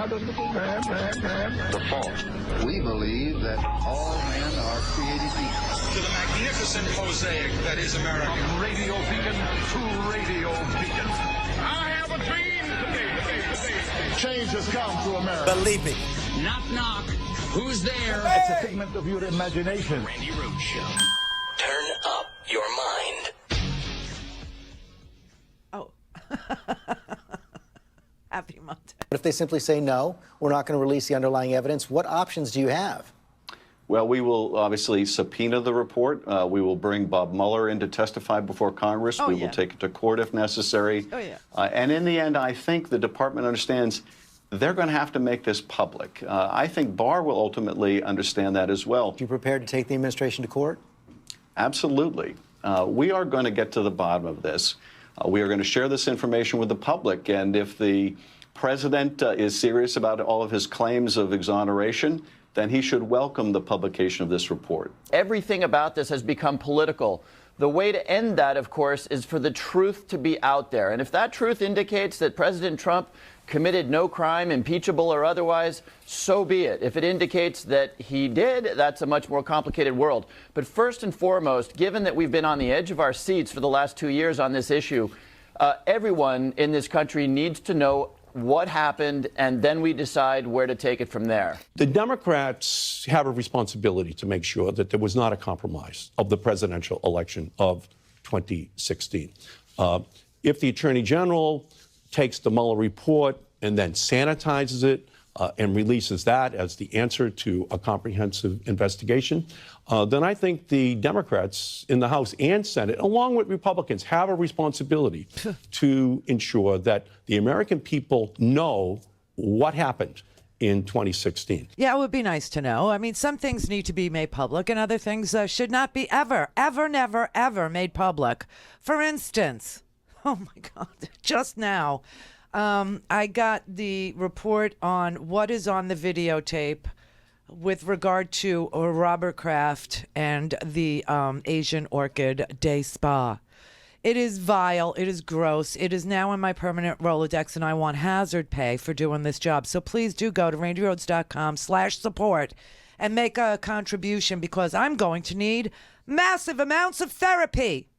The fault. We believe that all men are created equal. To the magnificent mosaic that is America. From radio beacon to radio beacon. I have a dream today. Change has come to America. Believe me. Knock, knock. Who's there? It's a figment of your imagination. Randi Rhodes Show. Turn up your mind. Oh. Happy Monday. But if they simply say no, we're not going to release the underlying evidence, what options do you have? Well, we will obviously subpoena the report. We will bring Bob Mueller in to testify before Congress. We will take it to court if necessary. And in the end, I think the department understands they're going to have to make this public. I think Barr will ultimately understand that as well. Are you prepared to take the administration to court? Absolutely. We are going to get to the bottom of this. We are going to share this information with the public. And if the president is serious about all of his claims of exoneration, then he should welcome the publication of this report. Everything about this has become political. The way to end that, of course, is for the truth to be out there. And if that truth indicates that President Trump committed no crime, impeachable or otherwise, so be it. If it indicates that he did, that's a much more complicated world. But first and foremost, given that we've been on the edge of our seats for the last 2 years on this issue, everyone in this country needs to know what happened, and then we decide where to take it from there. The Democrats have a responsibility to make sure that there was not a compromise of the presidential election of 2016. If the Attorney General takes the Mueller report and then sanitizes it and releases that as the answer to a comprehensive investigation, then I think the Democrats in the House and Senate, along with Republicans, have a responsibility to ensure that the American people know what happened in 2016. Yeah, it would be nice to know. I mean, some things need to be made public and other things should not be ever, never, ever made public. For instance, oh my God, just now, I got the report on what is on the videotape with regard to Robert Kraft and the Asian Orchid Day Spa. It is vile. It is gross. It is now in my permanent Rolodex, and I want hazard pay for doing this job. So please do go to randirhodes.com/support and make a contribution, because I'm going to need massive amounts of therapy.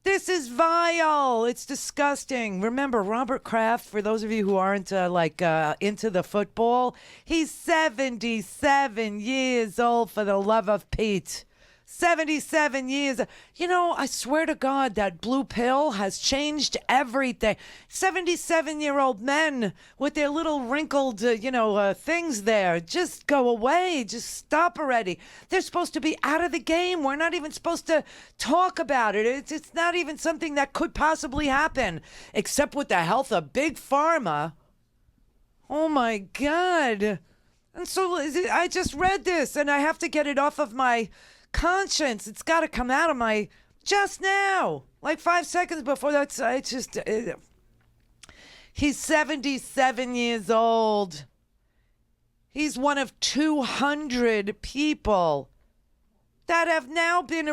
This is vile. It's disgusting. Remember, Robert Kraft, for those of you who aren't into the football, he's 77 years old, for the love of Pete. 77 years. You know, I swear to God, that blue pill has changed everything. 77-year-old men with their little wrinkled, things there. Just go away. Just stop already. They're supposed to be out of the game. We're not even supposed to talk about it. It's not even something that could possibly happen, except with the health of Big Pharma. Oh, my God. And so I just read this, and I have to get it off of my conscience. It's got to come out of my just now, like 5 seconds before that's he's 77 years old. He's one of 200 people that have now been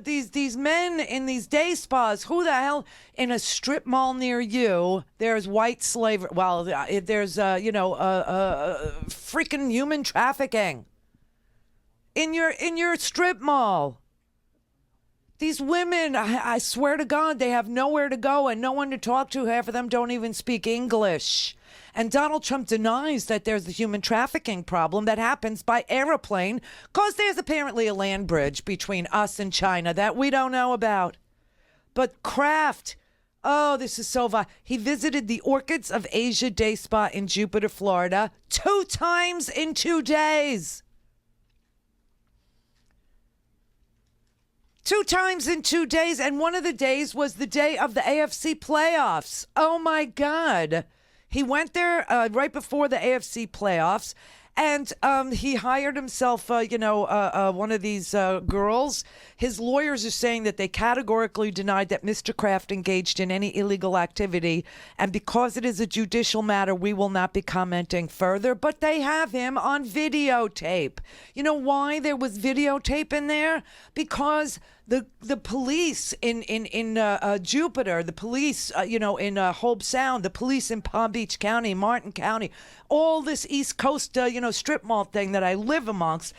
these men in these day spas. Who the hell in a strip mall near you? There's white slavery. Well, there's freaking human trafficking in your strip mall. These women, I swear to God, they have nowhere to go and no one to talk to. Half of them don't even speak English. And Donald Trump denies that there's a human trafficking problem that happens by airplane, because there's apparently a land bridge between us and China that we don't know about. But Kraft, oh, this is so vile. He visited the Orchids of Asia Day Spa in Jupiter, Florida, 2 times in 2 days. 2 times in 2 days, and one of the days was the day of the AFC playoffs. Oh, my God. He went there right before the AFC playoffs, and he hired himself, one of these girls. His lawyers are saying that they categorically denied that Mr. Kraft engaged in any illegal activity, and because it is a judicial matter, we will not be commenting further, but they have him on videotape. You know why there was videotape in there? Because The police in Jupiter, the police, in Hope Sound, the police in Palm Beach County, Martin County, all this East Coast, strip mall thing that I live amongst,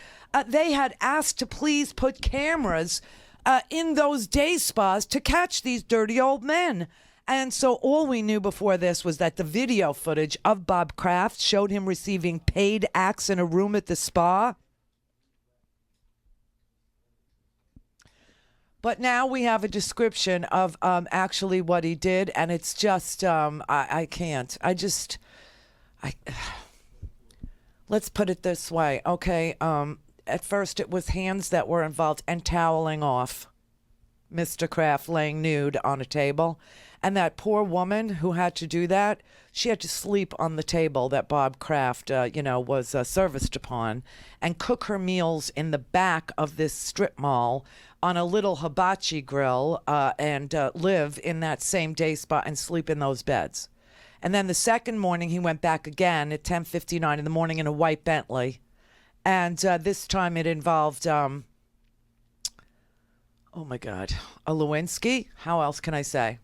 they had asked to please put cameras in those day spas to catch these dirty old men. And so all we knew before this was that the video footage of Bob Kraft showed him receiving paid acts in a room at the spa. But now we have a description of actually what he did, and it's just, I can't. Let's put it this way, okay? At first it was hands that were involved and toweling off. Mr. Kraft laying nude on a table. And that poor woman who had to do that, she had to sleep on the table that Bob Kraft, was serviced upon, and cook her meals in the back of this strip mall on a little hibachi grill, and live in that same day spot and sleep in those beds. And then the second morning, he went back again at 10:59 in the morning in a white Bentley. And this time it involved, oh my God, a Lewinsky? How else can I say?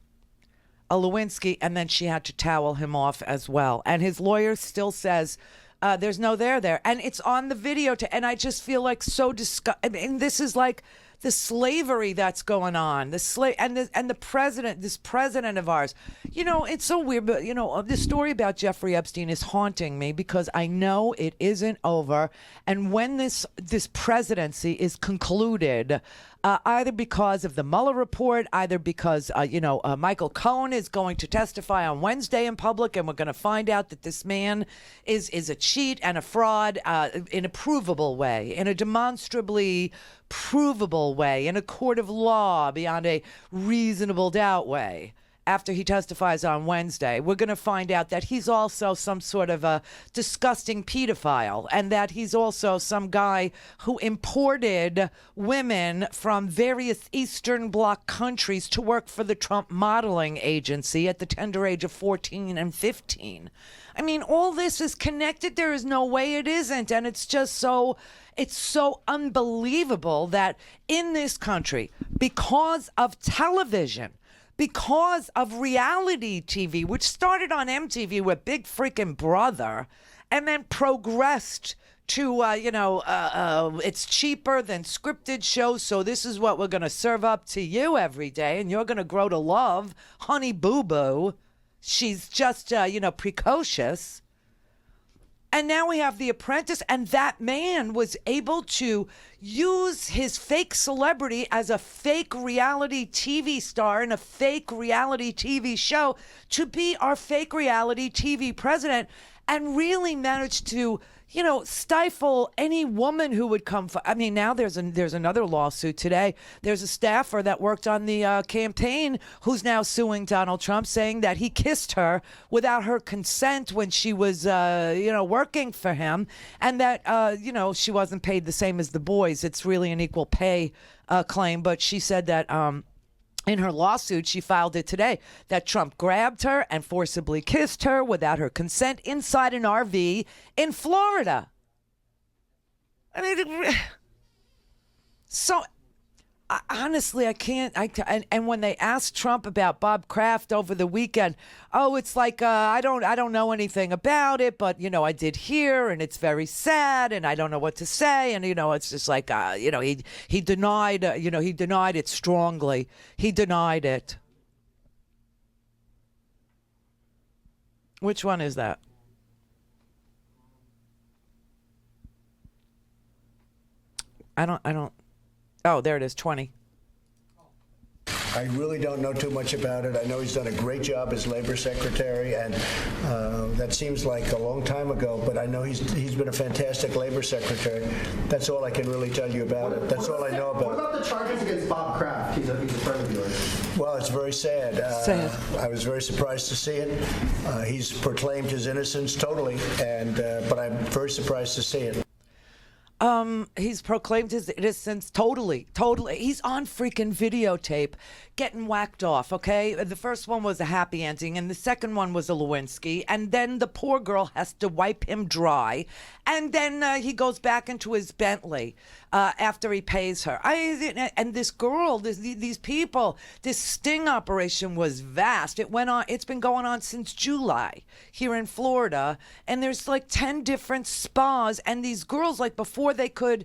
A Lewinsky, and then she had to towel him off as well. And his lawyer still says there's no there. And it's on the video, and I just feel like so disgusted. I mean, this is like the slavery that's going on. And the president, this president of ours. It's so weird, but, the story about Jeffrey Epstein is haunting me because I know it isn't over. And when this presidency is concluded, either because of the Mueller report, either because, Michael Cohen is going to testify on Wednesday in public, and we're going to find out that this man is a cheat and a fraud in a provable way, in a demonstrably provable way, in a court of law beyond a reasonable doubt way. After he testifies on Wednesday, we're going to find out that he's also some sort of a disgusting pedophile, and that he's also some guy who imported women from various Eastern Bloc countries to work for the Trump modeling agency at the tender age of 14 and 15. I mean, all this is connected. There is no way it isn't. And it's just so unbelievable that in this country, because of television, because of reality TV, which started on MTV with Big Freaking Brother and then progressed to, it's cheaper than scripted shows, so this is what we're going to serve up to you every day, and you're going to grow to love Honey Boo Boo. She's just, precocious. And now we have The Apprentice, and that man was able to use his fake celebrity as a fake reality TV star in a fake reality TV show to be our fake reality TV president, and really managed to, stifle any woman who would come. Now there's another lawsuit today. There's a staffer that worked on the campaign who's now suing Donald Trump, saying that he kissed her without her consent when she was, working for him, and that, she wasn't paid the same as the boys. It's really an equal pay claim, but she said that in her lawsuit, she filed it today, that Trump grabbed her and forcibly kissed her without her consent inside an RV in Florida. So honestly, I can't. And when they asked Trump about Bob Kraft over the weekend, it's like I don't know anything about it, but I did hear, and it's very sad, and I don't know what to say, and it's just like he denied he denied it strongly. He denied it. Which one is that? I don't. Oh, there it is, 20. I really don't know too much about it. I know he's done a great job as labor secretary, and that seems like a long time ago, but I know he's been a fantastic labor secretary. That's all I can really tell you about it. That's all I know about it. What about the charges against Bob Kraft? He's a friend of yours. Well, it's very sad. I was very surprised to see it. He's proclaimed his innocence totally, but I'm very surprised to see it. He's proclaimed his innocence totally. He's on freaking videotape getting whacked off, okay? The first one was a happy ending, and the second one was a Lewinsky, and then the poor girl has to wipe him dry, and then he goes back into his Bentley after he pays her. And this girl, these people, this sting operation was vast. It's been going on since July here in Florida, and there's like 10 different spas, and these girls, like before they could,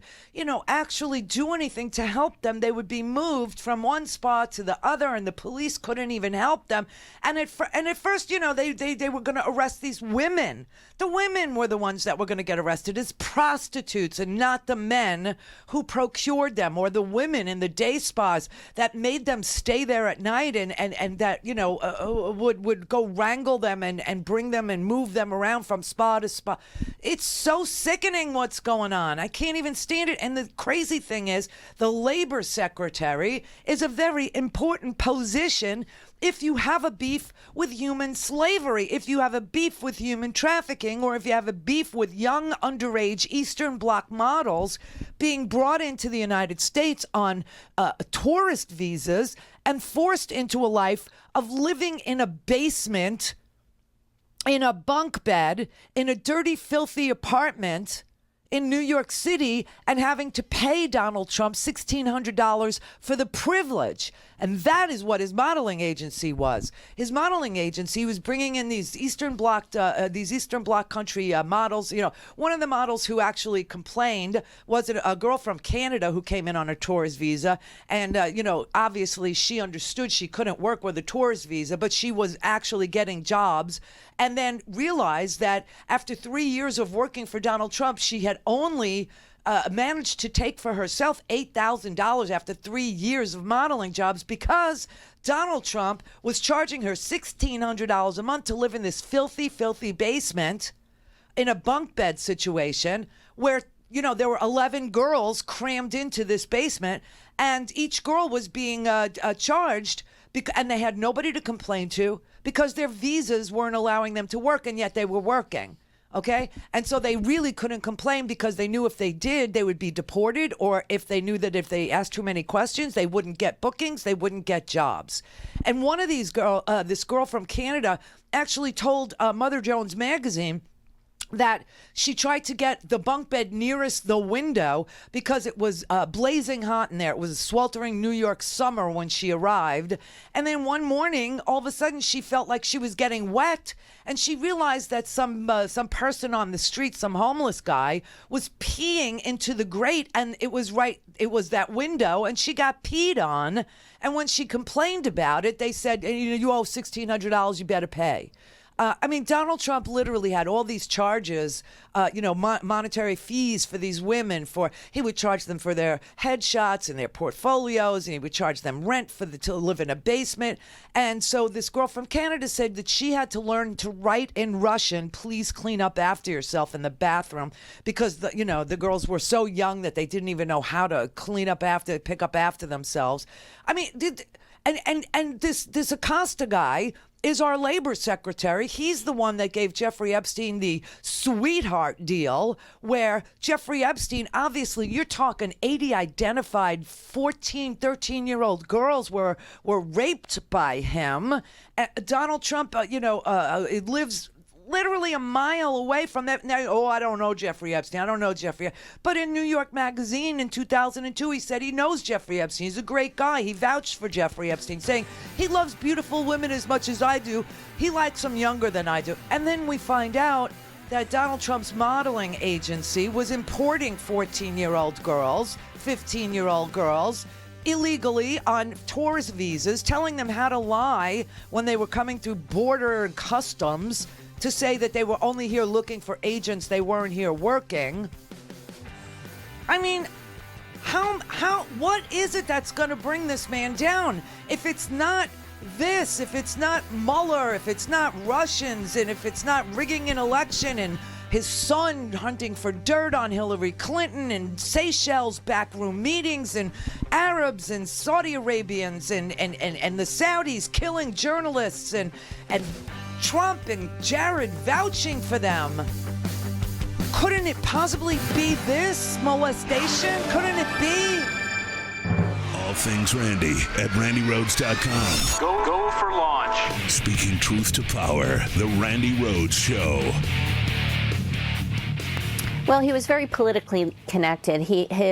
actually do anything to help them, they would be moved from one spa to the other, and the police couldn't even help them. And at first, they were going to arrest these women. The women were the ones that were going to get arrested as prostitutes, and not the men who procured them, or the women in the day spas that made them stay there at night, and that would go wrangle them and bring them and move them around from spa to spa. It's so sickening what's going on. I can't even stand it. And the crazy thing is, the labor secretary is a very important position if you have a beef with human slavery, if you have a beef with human trafficking, or if you have a beef with young underage Eastern Bloc models being brought into the United States on tourist visas and forced into a life of living in a basement, in a bunk bed, in a dirty, filthy apartment in New York City, and having to pay Donald Trump $1,600 for the privilege. And that is what his modeling agency was. His modeling agency was bringing in these Eastern Bloc country models. One of the models who actually complained was a girl from Canada who came in on a tourist visa. And, obviously she understood she couldn't work with a tourist visa, but she was actually getting jobs. And then realized that after 3 years of working for Donald Trump, she had only managed to take for herself $8,000 after 3 years of modeling jobs, because Donald Trump was charging her $1,600 a month to live in this filthy, filthy basement in a bunk bed situation where, there were 11 girls crammed into this basement, and each girl was being charged, and they had nobody to complain to because their visas weren't allowing them to work, and yet they were working. Okay? And so they really couldn't complain, because they knew if they did, they would be deported, or if they knew that if they asked too many questions, they wouldn't get bookings, they wouldn't get jobs. And one of these this girl from Canada actually told Mother Jones magazine that she tried to get the bunk bed nearest the window because it was blazing hot in there. It was a sweltering New York summer when she arrived. And then one morning, all of a sudden, she felt like she was getting wet, and she realized that some person on the street, some homeless guy, was peeing into the grate, and it was that window, and she got peed on. And when she complained about it, they said, you owe $1,600, you better pay. Donald Trump literally had all these charges, monetary fees for these women. He would charge them for their headshots and their portfolios, and he would charge them rent to live in a basement. And so this girl from Canada said that she had to learn to write in Russian, "Please clean up after yourself," in the bathroom, because the girls were so young that they didn't even know how to pick up after themselves. And this Acosta guy is our labor secretary. He's the one that gave Jeffrey Epstein the sweetheart deal, where Jeffrey Epstein, obviously, you're talking 80 identified 14, 13-year-old girls were raped by him. Donald Trump, lives literally a mile away from that. Now, I don't know Jeffrey Epstein. I don't know Jeffrey. But in New York Magazine in 2002, he said he knows Jeffrey Epstein. He's a great guy. He vouched for Jeffrey Epstein, saying he loves beautiful women as much as I do. He likes them younger than I do. And then we find out that Donald Trump's modeling agency was importing 14-year-old girls, 15-year-old girls, illegally on tourist visas, telling them how to lie when they were coming through border and customs, to say that they were only here looking for agents, they weren't here working. What is it that's going to bring this man down? If it's not this, if it's not Mueller, if it's not Russians, and if it's not rigging an election and his son hunting for dirt on Hillary Clinton and Seychelles backroom meetings and Arabs and Saudi Arabians and the Saudis killing journalists and Trump and Jared vouching for them. Couldn't it possibly be this molestation? Couldn't it be? All things Randi at RandiRhodes.com. Go for launch. Speaking truth to power, the Randi Rhodes Show. Well, he was very politically connected.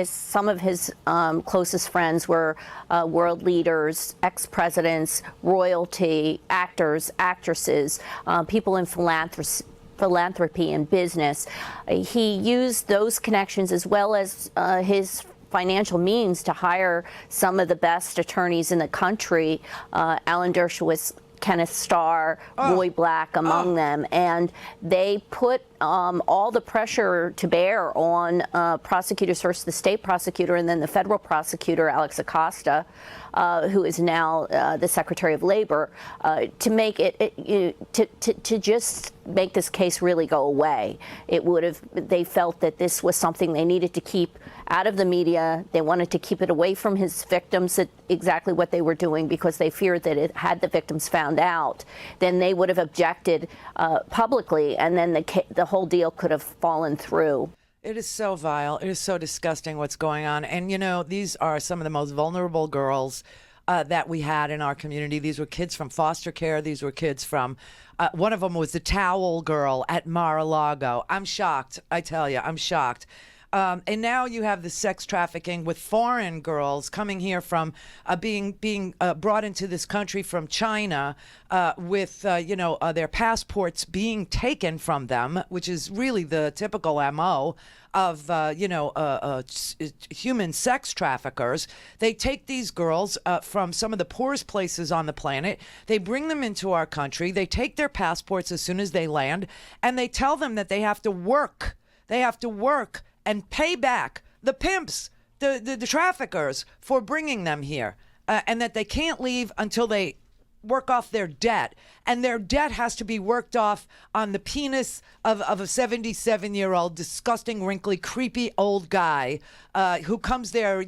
Some of his closest friends were world leaders, ex-presidents, royalty, actors, actresses, people in philanthropy and business. He used those connections as well as his financial means to hire some of the best attorneys in the country. Alan Dershowitz, Kenneth Starr, Roy Black among them, and they put all the pressure to bear on prosecutors, first the state prosecutor and then the federal prosecutor, Alex Acosta, who is now the Secretary of Labor, to make to just make this case really go away. They felt that this was something they needed to keep out of the media. They wanted to keep it away from his victims, exactly what they were doing, because they feared that had the victims found out, then they would have objected publicly, and then the whole deal could have fallen through. It is so vile. It is so disgusting what's going on. And, these are some of the most vulnerable girls that we had in our community. These were kids from foster care. These were kids from, one of them was the towel girl at Mar-a-Lago. I'm shocked. I tell you, I'm shocked. And now you have the sex trafficking with foreign girls coming here from being brought into this country from China with their passports being taken from them, which is really the typical MO of human sex traffickers. They take these girls from some of the poorest places on the planet. They bring them into our country. They take their passports as soon as they land, and they tell them that they have to work. They have to work and pay back the pimps, the traffickers, for bringing them here, and that they can't leave until they work off their debt. And their debt has to be worked off on the penis of a 77-year-old, disgusting, wrinkly, creepy old guy who comes there,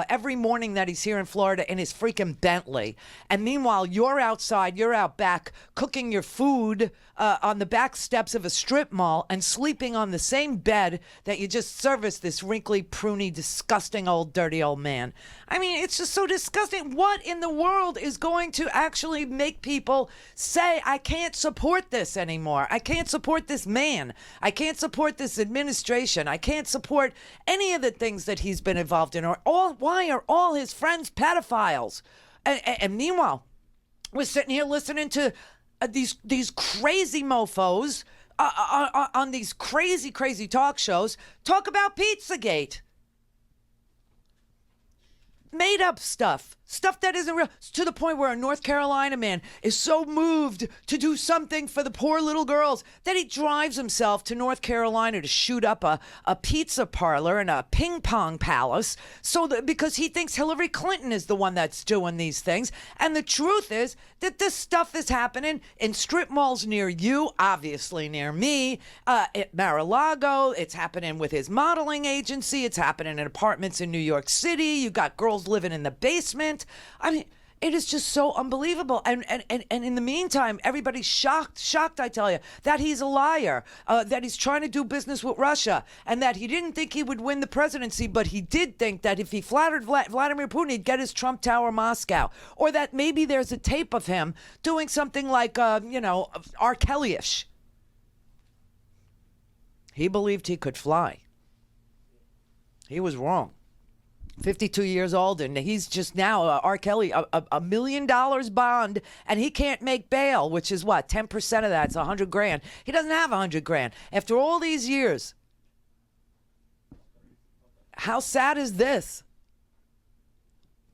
every morning that he's here in Florida in his freaking Bentley. And meanwhile, you're outside, you're out back cooking your food on the back steps of a strip mall and sleeping on the same bed that you just serviced this wrinkly, pruny, disgusting old, dirty old man. I mean, it's just so disgusting. What in the world is going to actually make people say, I can't support this anymore? I can't support this man. I can't support this administration. I can't support any of the things that he's been involved in. Why are all his friends pedophiles? And meanwhile, we're sitting here listening to these crazy mofos on these crazy talk shows talk about Pizzagate. Made up stuff that isn't real, to the point where a North Carolina man is so moved to do something for the poor little girls that he drives himself to North Carolina to shoot up a pizza parlor and a ping pong palace because he thinks Hillary Clinton is the one that's doing these things. And the truth is that this stuff is happening in strip malls near you, obviously near me, at Mar-a-Lago. It's happening with his modeling agency. It's happening in apartments in New York City. You got girls living in the basement. I mean, it is just so unbelievable. And in the meantime, everybody's shocked, I tell you, that he's a liar, that he's trying to do business with Russia, and that he didn't think he would win the presidency, but he did think that if he flattered Vladimir Putin, he'd get his Trump Tower Moscow. Or that maybe there's a tape of him doing something like, R. Kelly-ish. He believed he could fly. He was wrong. 52 years old, and he's just now, R. Kelly, $1 million bond, and he can't make bail, which is what, 10% of that's $100,000. He doesn't have $100,000 after all these years. How sad is this?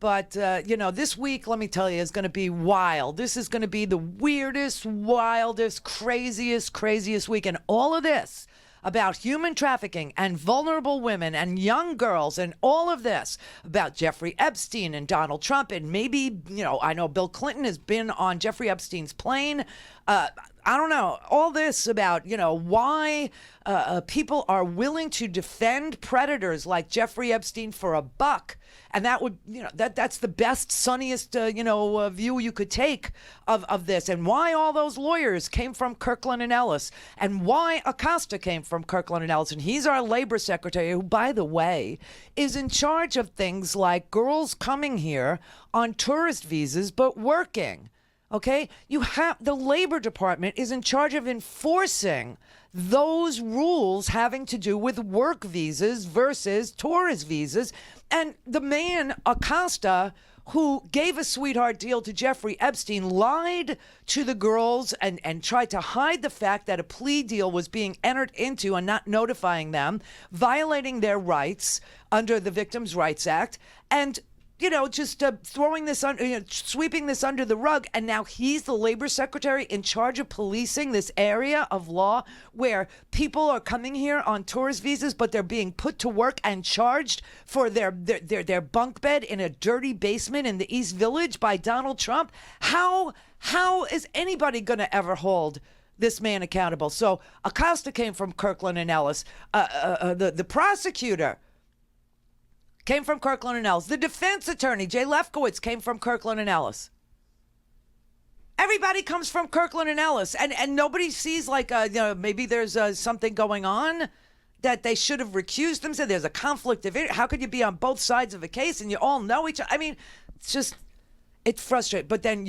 But, this week, let me tell you, is going to be wild. This is going to be the weirdest, wildest, craziest week. And all of this about human trafficking and vulnerable women and young girls and all of this about Jeffrey Epstein and Donald Trump and maybe, I know Bill Clinton has been on Jeffrey Epstein's plane I don't know, all this about, why people are willing to defend predators like Jeffrey Epstein for a buck. And that would, that's the best, sunniest, view you could take of this. And why all those lawyers came from Kirkland and Ellis. And why Acosta came from Kirkland and Ellis. And he's our labor secretary, who, by the way, is in charge of things like girls coming here on tourist visas but working. Okay, the Labor Department is in charge of enforcing those rules having to do with work visas versus tourist visas. And the man, Acosta, who gave a sweetheart deal to Jeffrey Epstein, lied to the girls and tried to hide the fact that a plea deal was being entered into and not notifying them, violating their rights under the Victims' Rights Act, and just throwing this sweeping this under the rug. And now he's the labor secretary in charge of policing this area of law where people are coming here on tourist visas, but they're being put to work and charged for their bunk bed in a dirty basement in the East Village by Donald Trump. How is anybody going to ever hold this man accountable? So Acosta came from Kirkland and Ellis. The prosecutor came from Kirkland and Ellis. The defense attorney, Jay Lefkowitz, came from Kirkland and Ellis. Everybody comes from Kirkland and Ellis. And nobody sees maybe there's something going on that they should have recused themselves. There's a conflict of interest. How could you be on both sides of a case and you all know each other? I mean, it's frustrating. But then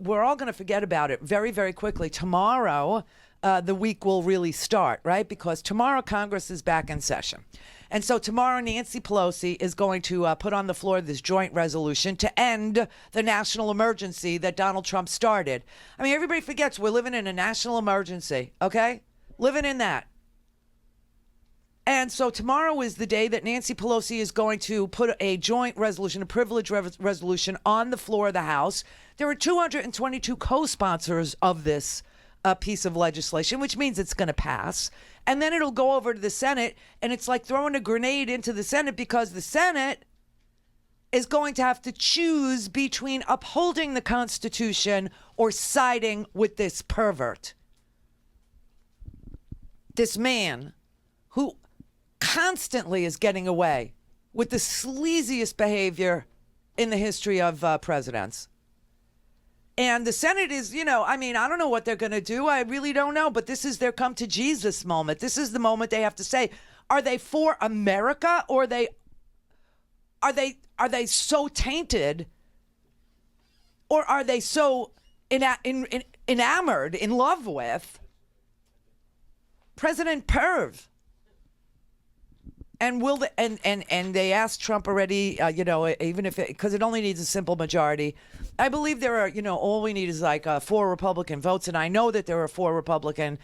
we're all going to forget about it very, very quickly. Tomorrow, the week will really start, right? Because tomorrow Congress is back in session. And so tomorrow, Nancy Pelosi is going to put on the floor this joint resolution to end the national emergency that Donald Trump started. I mean, everybody forgets we're living in a national emergency, okay? Living in that. And so tomorrow is the day that Nancy Pelosi is going to put a joint resolution, a privilege resolution, on the floor of the House. There are 222 co-sponsors of this piece of legislation, which means it's going to pass. And then it'll go over to the Senate, and it's like throwing a grenade into the Senate, because the Senate is going to have to choose between upholding the Constitution or siding with this pervert. This man who constantly is getting away with the sleaziest behavior in the history of presidents. And the Senate is, I don't know what they're going to do. I really don't know. But this is their come to Jesus moment. This is the moment they have to say, are they for America, or are they so tainted, or are they so enamored, in love with President Perv? And will and they asked Trump already, even if because it only needs a simple majority. I believe there are, all we need is like 4 Republican votes. And I know that there are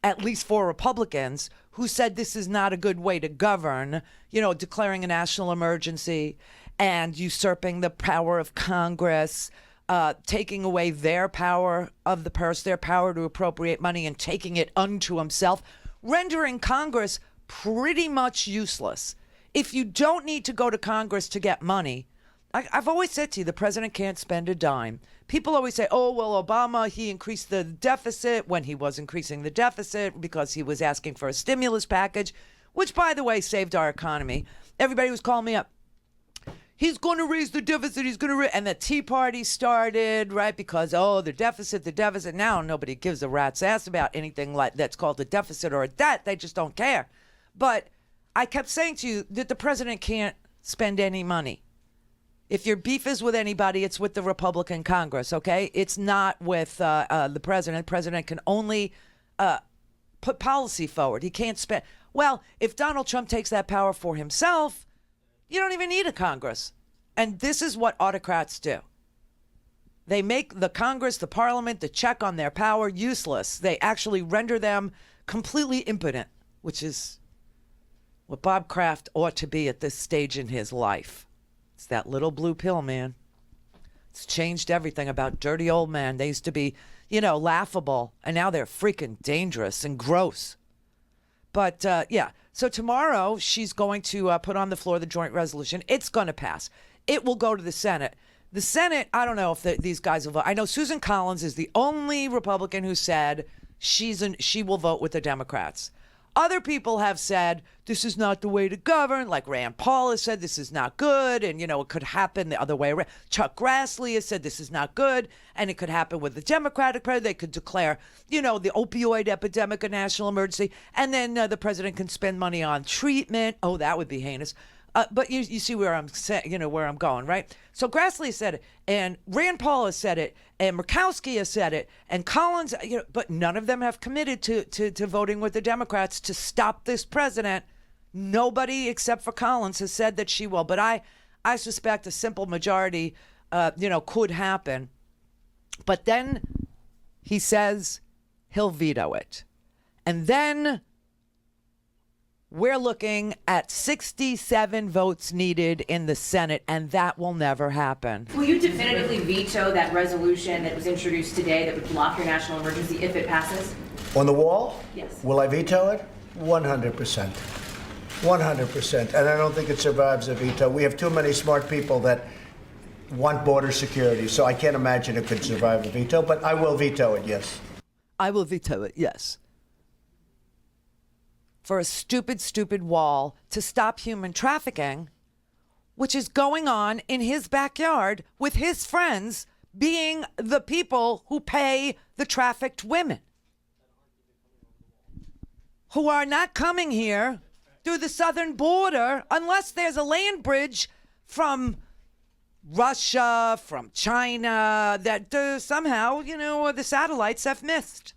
at least four Republicans who said this is not a good way to govern, declaring a national emergency and usurping the power of Congress, taking away their power of the purse, their power to appropriate money, and taking it unto himself, rendering Congress pretty much useless. If you don't need to go to Congress to get money, I've always said to you, the president can't spend a dime. People always say, oh, well, Obama, he increased the deficit when he was increasing the deficit because he was asking for a stimulus package, which, by the way, saved our economy. Everybody was calling me up. He's going to raise the deficit. And the Tea Party started, right? Because, the deficit. Now nobody gives a rat's ass about anything like that's called a deficit or a debt. They just don't care. But I kept saying to you that the president can't spend any money. If your beef is with anybody, it's with the Republican Congress, okay? It's not with the president. The president can only put policy forward. He can't spend. Well, if Donald Trump takes that power for himself, you don't even need a Congress. And this is what autocrats do. They make the Congress, the parliament, the check on their power useless. They actually render them completely impotent, which is what Bob Kraft ought to be at this stage in his life. It's that little blue pill, man. It's changed everything about dirty old men. They used to be, laughable, and now they're freaking dangerous and gross. But, so tomorrow she's going to put on the floor the joint resolution. It's going to pass. It will go to the Senate. The Senate, I don't know if these guys will vote. I know Susan Collins is the only Republican who said she will vote with the Democrats. Other people have said this is not the way to govern, like Rand Paul has said this is not good, and, you know, it could happen the other way around. Chuck Grassley has said this is not good, and it could happen with the Democratic president. They could declare, you know, the opioid epidemic a national emergency, and then the president can spend money on treatment. Oh, that would be heinous. But you see where I'm saying, you know, where I'm going, right? So Grassley said it, and Rand Paul has said it, and Murkowski has said it, and Collins, you know, but none of them have committed to voting with the Democrats to stop this president. Nobody except for Collins has said that she will. But I suspect a simple majority, you know, could happen. But then he says he'll veto it. And then we're looking at 67 votes needed in the Senate, and that will never happen. Will you definitively veto that resolution that was introduced today that would block your national emergency if it passes? On the wall? Yes. Will I veto it? 100%. 100%. And I don't think it survives a veto. We have too many smart people that want border security, so I can't imagine it could survive a veto, but I will veto it, yes. I will veto it, yes. For a stupid, stupid wall to stop human trafficking, which is going on in his backyard with his friends being the people who pay the trafficked women, who are not coming here through the southern border unless there's a land bridge from Russia, from China, that somehow, you know, the satellites have missed.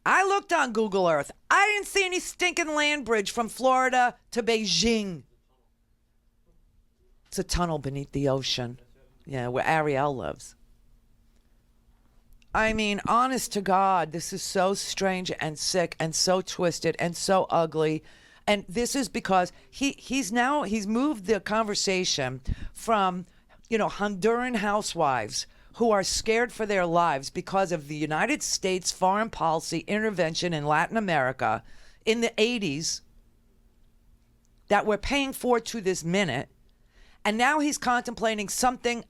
I looked on Google Earth. I didn't see any stinking land bridge from Florida to Beijing. It's a tunnel beneath the ocean. Yeah, where Ariel lives. I mean, honest to God, this is so strange and sick and so twisted and so ugly. And this is because he's moved the conversation from, you know, Honduran housewives who are scared for their lives because of the United States foreign policy intervention in Latin America in the 80s that we're paying for to this minute. And now he's contemplating something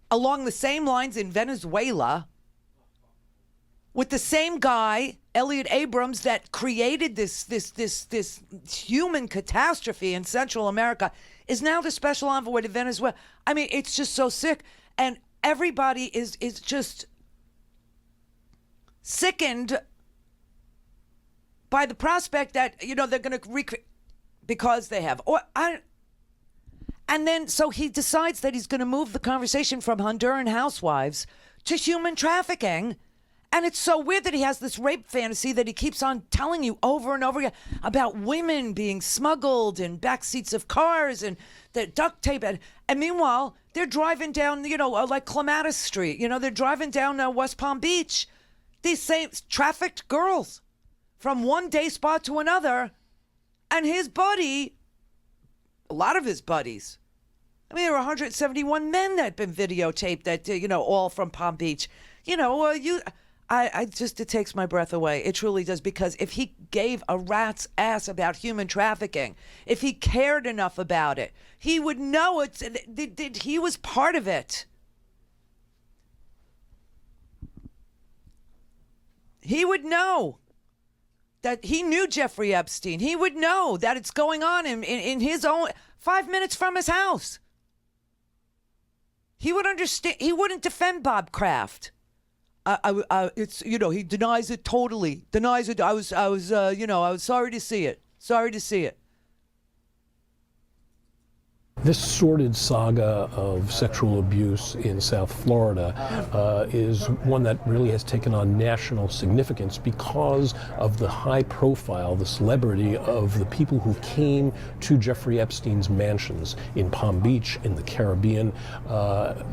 along the same lines in Venezuela with the same guy, Elliot Abrams, that created this human catastrophe in Central America, is now the special envoy to Venezuela. I mean, it's just so sick. And everybody is just sickened by the prospect that, you know, they're going to recreate because they have. And then so he decides that he's going to move the conversation from Honduran housewives to human trafficking. And it's so weird that he has this rape fantasy that he keeps on telling you over and over again about women being smuggled in backseats of cars and the duct tape. And meanwhile, they're driving down, you know, like Clematis Street. You know, they're driving down West Palm Beach. These same trafficked girls from one day spot to another. And his buddy, a lot of his buddies, I mean, there were 171 men that had been videotaped that, you know, all from Palm Beach. You know, I just, it takes my breath away. It truly does, because if he gave a rat's ass about human trafficking, if he cared enough about it, he would know it. He was part of it. He would know that he knew Jeffrey Epstein. He would know that it's going on in his own 5 minutes from his house. He would understand. He wouldn't defend Bob Kraft. It's, you know, he denies it totally. Denies it. I was you know, I was sorry to see it. Sorry to see it. This sordid saga of sexual abuse in South Florida is one that really has taken on national significance because of the high profile, the celebrity of the people who came to Jeffrey Epstein's mansions in Palm Beach, in the Caribbean,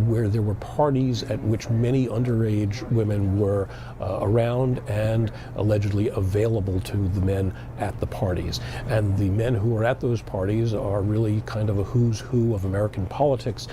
where there were parties at which many underage women were around and allegedly available to the men at the parties. And the men who are at those parties are really kind of a who's who of American politics,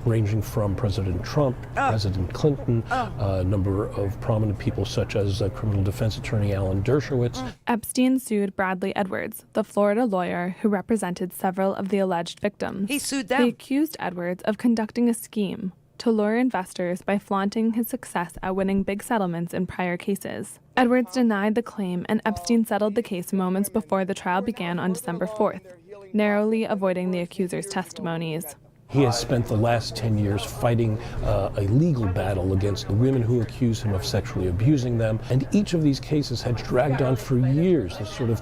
ranging from President Trump, President Clinton, a number of prominent people such as criminal defense attorney Alan Dershowitz. Epstein sued Bradley Edwards, the Florida lawyer who represented several of the alleged victims. He sued them. He accused Edwards of conducting a scheme to lure investors by flaunting his success at winning big settlements in prior cases. Edwards denied the claim, and Epstein settled the case moments before the trial began on December 4th, narrowly avoiding the accuser's testimonies. He has spent the last 10 years fighting a legal battle against the women who accuse him of sexually abusing them. And each of these cases had dragged on for years, this sort of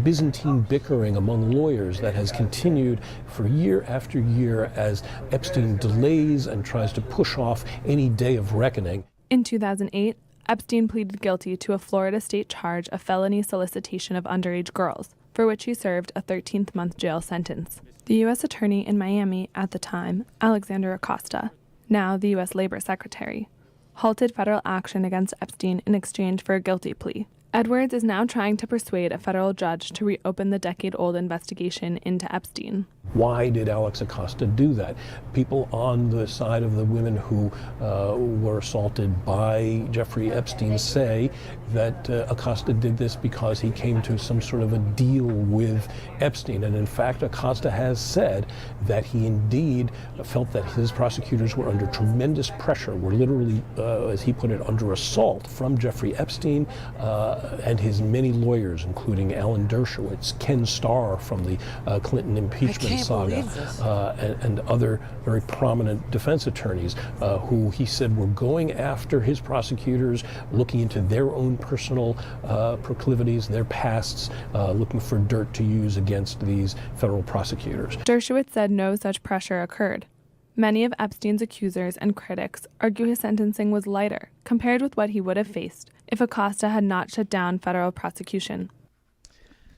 Byzantine bickering among lawyers that has continued for year after year as Epstein delays and tries to push off any day of reckoning. In 2008, Epstein pleaded guilty to a Florida state charge of felony solicitation of underage girls, for which he served a 13th-month jail sentence. The U.S. Attorney in Miami at the time, Alexander Acosta, now the U.S. Labor Secretary, halted federal action against Epstein in exchange for a guilty plea. Edwards is now trying to persuade a federal judge to reopen the decade-old investigation into Epstein. Why did Alex Acosta do that? People on the side of the women who were assaulted by Jeffrey Epstein say that Acosta did this because he came to some sort of a deal with Epstein. And in fact, Acosta has said that he indeed felt that his prosecutors were under tremendous pressure, were literally, as he put it, under assault from Jeffrey Epstein and his many lawyers, including Alan Dershowitz, Ken Starr from the Clinton impeachment saga, and other very prominent defense attorneys who he said were going after his prosecutors, looking into their own personal proclivities, their pasts, looking for dirt to use against these federal prosecutors. Dershowitz said no such pressure occurred. Many of Epstein's accusers and critics argue his sentencing was lighter compared with what he would have faced if Acosta had not shut down federal prosecution.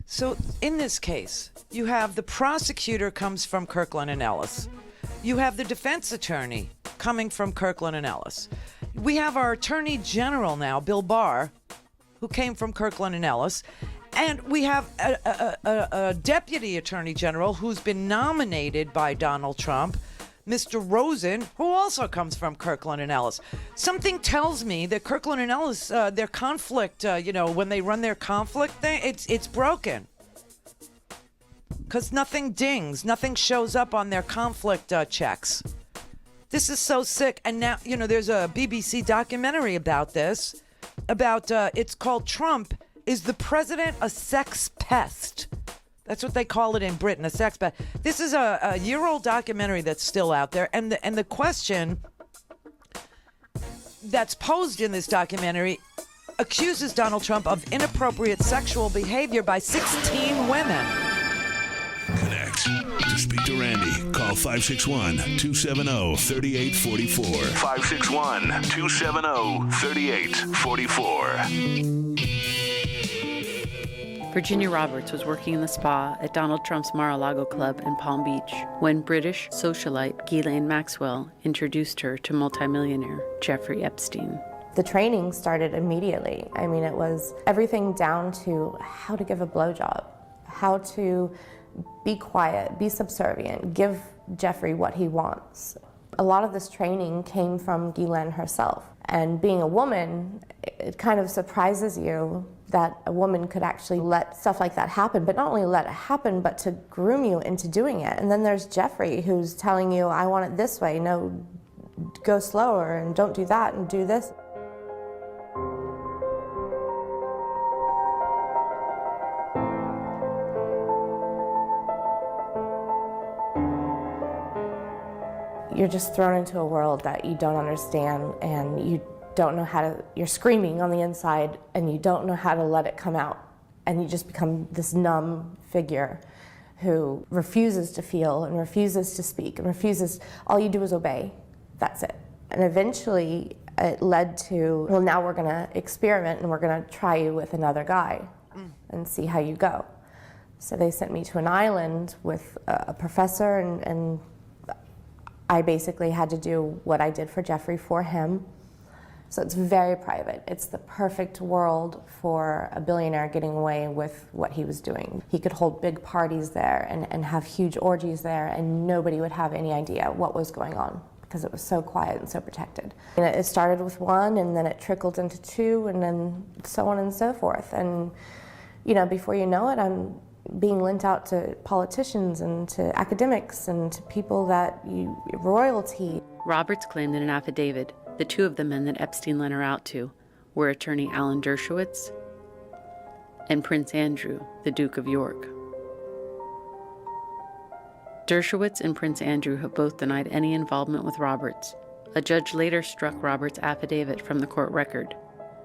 So in this case, you have the prosecutor comes from Kirkland and Ellis. You have the defense attorney coming from Kirkland and Ellis. We have our attorney general now, Bill Barr, who came from Kirkland and Ellis. And we have a deputy attorney general who's been nominated by Donald Trump, Mr. Rosen, who also comes from Kirkland and Ellis. Something tells me that Kirkland and Ellis, their conflict, when they run their conflict thing, it's broken. Because nothing dings, nothing shows up on their conflict checks. This is so sick. And now, there's a BBC documentary about this, it's called Trump Is the President a Sex Pest? That's what they call it in Britain, a sex pest. This is a year-old documentary that's still out there, and the question that's posed in this documentary accuses Donald Trump of inappropriate sexual behavior by 16 women. Connect. To speak to Randi, call 561-270-3844. 561-270-3844. Virginia Roberts was working in the spa at Donald Trump's Mar-a-Lago Club in Palm Beach when British socialite Ghislaine Maxwell introduced her to multimillionaire Jeffrey Epstein. The training started immediately. I mean, it was everything down to how to give a blowjob, how to be quiet, be subservient, give Jeffrey what he wants. A lot of this training came from Ghislaine herself. And being a woman, it kind of surprises you that a woman could actually let stuff like that happen, but not only let it happen, but to groom you into doing it. And then there's Jeffrey who's telling you, I want it this way, no, go slower, and don't do that, and do this. You're just thrown into a world that you don't understand, and you don't know how to, you're screaming on the inside and you don't know how to let it come out. And you just become this numb figure who refuses to feel and refuses to speak and refuses, all you do is obey. That's it. And eventually it led to, well, now we're gonna experiment and we're gonna try you with another guy and see how you go. So they sent me to an island with a professor, and I basically had to do what I did for Jeffrey for him. So it's very private. It's the perfect world for a billionaire getting away with what he was doing. He could hold big parties there and have huge orgies there, and nobody would have any idea what was going on because it was so quiet and so protected. And it started with one, and then it trickled into two, and then so on and so forth. And you know, before you know it, I'm being lent out to politicians and to academics and to people royalty. Roberts claimed in an affidavit the two of the men that Epstein lent her out to were attorney Alan Dershowitz and Prince Andrew, the Duke of York. Dershowitz and Prince Andrew have both denied any involvement with Roberts. A judge later struck Roberts' affidavit from the court record,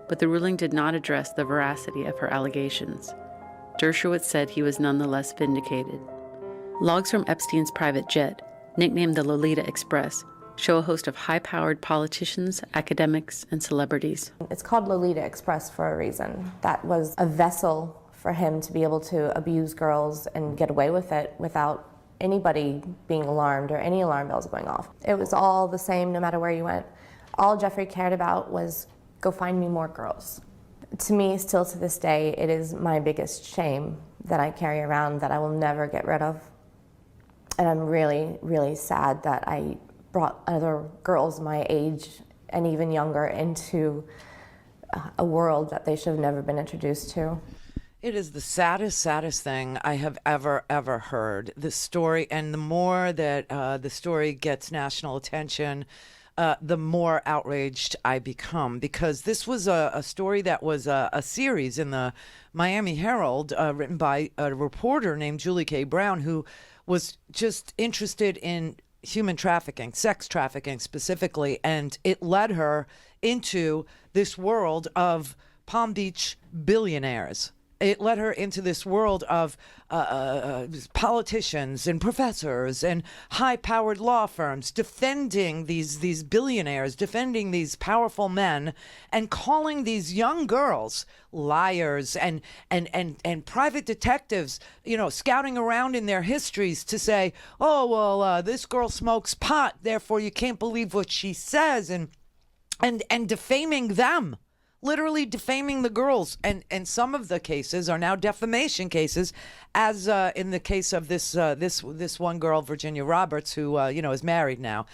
but the ruling did not address the veracity of her allegations. Dershowitz said he was nonetheless vindicated. Logs from Epstein's private jet, nicknamed the Lolita Express, show a host of high-powered politicians, academics, and celebrities. It's called Lolita Express for a reason. That was a vessel for him to be able to abuse girls and get away with it without anybody being alarmed or any alarm bells going off. It was all the same no matter where you went. All Jeffrey cared about was, go find me more girls. To me, still to this day, it is my biggest shame that I carry around that I will never get rid of. And I'm really, really sad that I brought other girls my age and even younger into a world that they should have never been introduced to. It is the saddest thing I have ever heard. The story, and the more that the story gets national attention, the more outraged I become, because this was a story that was a series in the Miami Herald written by a reporter named Julie K. Brown, who was just interested in human trafficking, sex trafficking specifically, and it led her into this world of Palm Beach billionaires. It led her into this world of politicians and professors and high-powered law firms defending these billionaires, defending these powerful men, and calling these young girls liars and private detectives, you know, scouting around in their histories to say, oh, well, this girl smokes pot, therefore you can't believe what she says, and defaming them. Literally defaming the girls, and some of the cases are now defamation cases, as in the case of this one girl, Virginia Roberts, who is married now.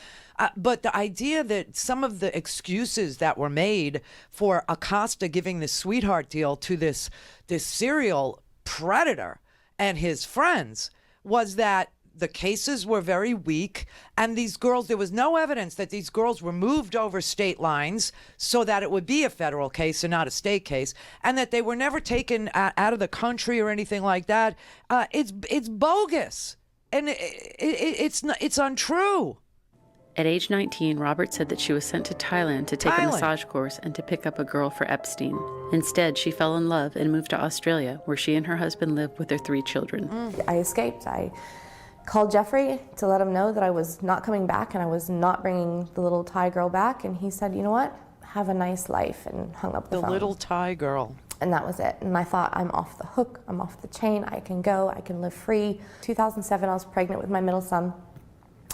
But the idea that some of the excuses that were made for Acosta giving this sweetheart deal to this serial predator and his friends was that the cases were very weak, and these girls, there was no evidence that these girls were moved over state lines so that it would be a federal case and not a state case, and that they were never taken out of the country or anything like that. It's bogus, and it's untrue. At age 19, Roberts said that she was sent to Thailand to take a massage course and to pick up a girl for Epstein. Instead, she fell in love and moved to Australia, where she and her husband lived with their 3 children. I escaped. I called Jeffrey to let him know that I was not coming back and I was not bringing the little Thai girl back. And he said, you know what, have a nice life, and hung up the phone. The little Thai girl. And that was it. And I thought, I'm off the hook, I'm off the chain, I can go, I can live free. 2007, I was pregnant with my middle son.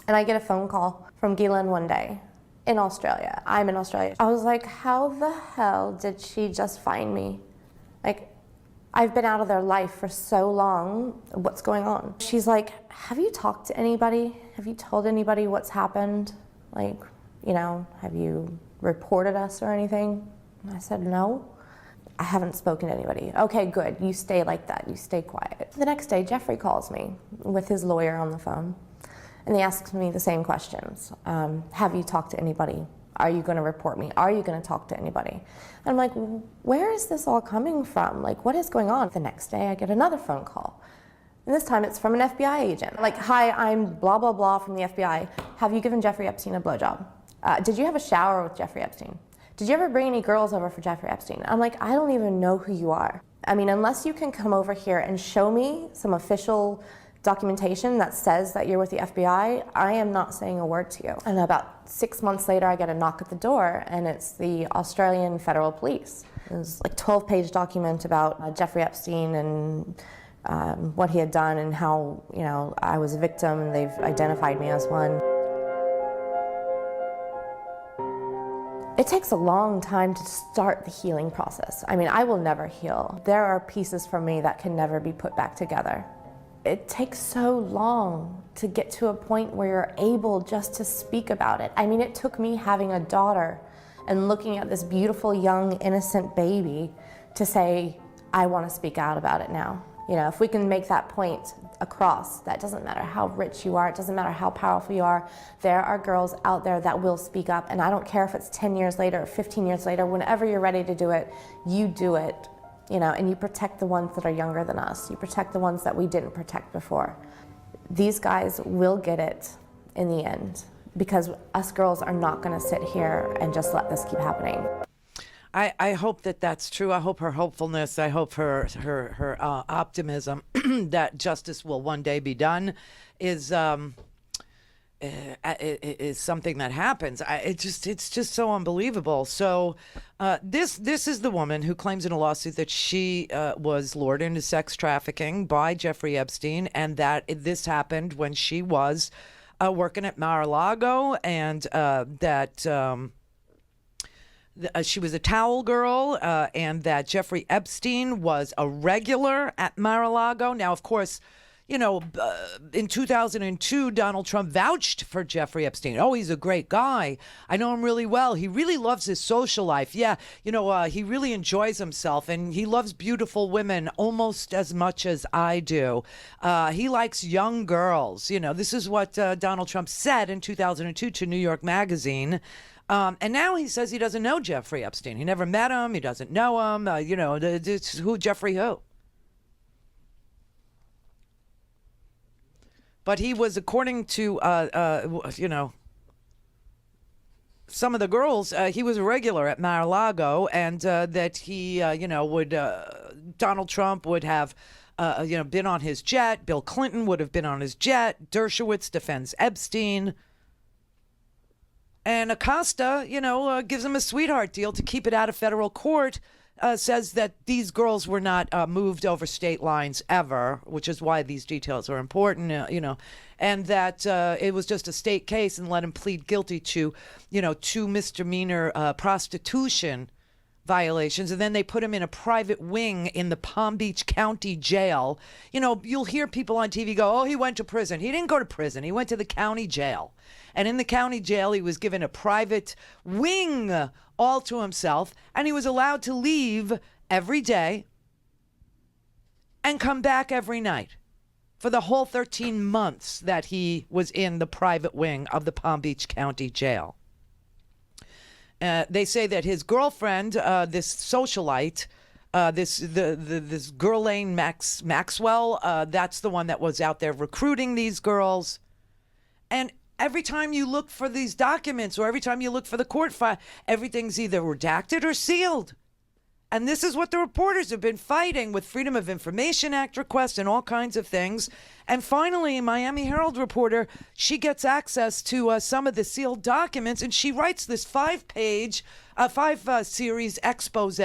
And I get a phone call from Ghislaine one day in Australia. I'm in Australia. I was like, how the hell did she just find me? Like, I've been out of their life for so long. What's going on? She's like, have you talked to anybody? Have you told anybody what's happened? Like, you know, have you reported us or anything? And I said, no. I haven't spoken to anybody. Okay, good. You stay like that. You stay quiet. The next day, Jeffrey calls me with his lawyer on the phone, and he asks me the same questions. Have you talked to anybody? Are you going to report me? Are you going to talk to anybody? And I'm like, where is this all coming from? Like, what is going on? The next day, I get another phone call. And this time, it's from an FBI agent. Like, hi, I'm blah, blah, blah from the FBI. Have you given Jeffrey Epstein a blowjob? Did you have a shower with Jeffrey Epstein? Did you ever bring any girls over for Jeffrey Epstein? I'm like, I don't even know who you are. I mean, unless you can come over here and show me some official documentation that says that you're with the FBI, I am not saying a word to you. And about 6 months later, I get a knock at the door, and it's the Australian Federal Police. It was like a 12-page document about Jeffrey Epstein and what he had done, and how, you know, I was a victim, and they've identified me as one. It takes a long time to start the healing process. I mean, I will never heal. There are pieces from me that can never be put back together. It takes so long to get to a point where you're able just to speak about it. I mean, it took me having a daughter and looking at this beautiful, young, innocent baby to say, I want to speak out about it now. You know, if we can make that point across, that doesn't matter how rich you are, it doesn't matter how powerful you are, there are girls out there that will speak up, and I don't care if it's 10 years later or 15 years later, whenever you're ready to do it, you do it, you know, and you protect the ones that are younger than us. You protect the ones that we didn't protect before. These guys will get it in the end, because us girls are not going to sit here and just let this keep happening. I hope that that's true. I hope her hopefulness, I hope her optimism that justice will one day be done is something that happens. It's just so unbelievable. So this is the woman who claims in a lawsuit that she was lured into sex trafficking by Jeffrey Epstein, and that this happened when she was working at Mar-a-Lago, and that she was a towel girl, and that Jeffrey Epstein was a regular at Mar-a-Lago. Now, of course, you know, in 2002, Donald Trump vouched for Jeffrey Epstein. Oh, he's a great guy. I know him really well. He really loves his social life. Yeah, you know, he really enjoys himself, and he loves beautiful women almost as much as I do. He likes young girls. You know, this is what Donald Trump said in 2002 to New York Magazine. And now he says he doesn't know Jeffrey Epstein. He never met him. He doesn't know him. You know, who Jeffrey who? But he was, according to, you know, some of the girls, he was a regular at Mar-a-Lago, and that he, you know, would, Donald Trump would have, you know, been on his jet. Bill Clinton would have been on his jet. Dershowitz defends Epstein. And Acosta, you know, gives him a sweetheart deal to keep it out of federal court, says that these girls were not moved over state lines ever, which is why these details are important, you know, and that it was just a state case, and let him plead guilty to, you know, 2 misdemeanor prostitution violations, and then they put him in a private wing in the Palm Beach County Jail. You know, you'll hear people on TV go, oh, he went to prison. He didn't go to prison. He went to the county jail. And in the county jail, he was given a private wing all to himself, and he was allowed to leave every day and come back every night for the whole 13 months that he was in the private wing of the Palm Beach County Jail. They say that his girlfriend, this socialite, this Ghislaine Maxwell, that's the one that was out there recruiting these girls. And every time you look for these documents, or every time you look for the court file, everything's either redacted or sealed. And this is what the reporters have been fighting with Freedom of Information Act requests and all kinds of things. And finally, a Miami Herald reporter, she gets access to some of the sealed documents, and she writes this 5-page, 5-series expose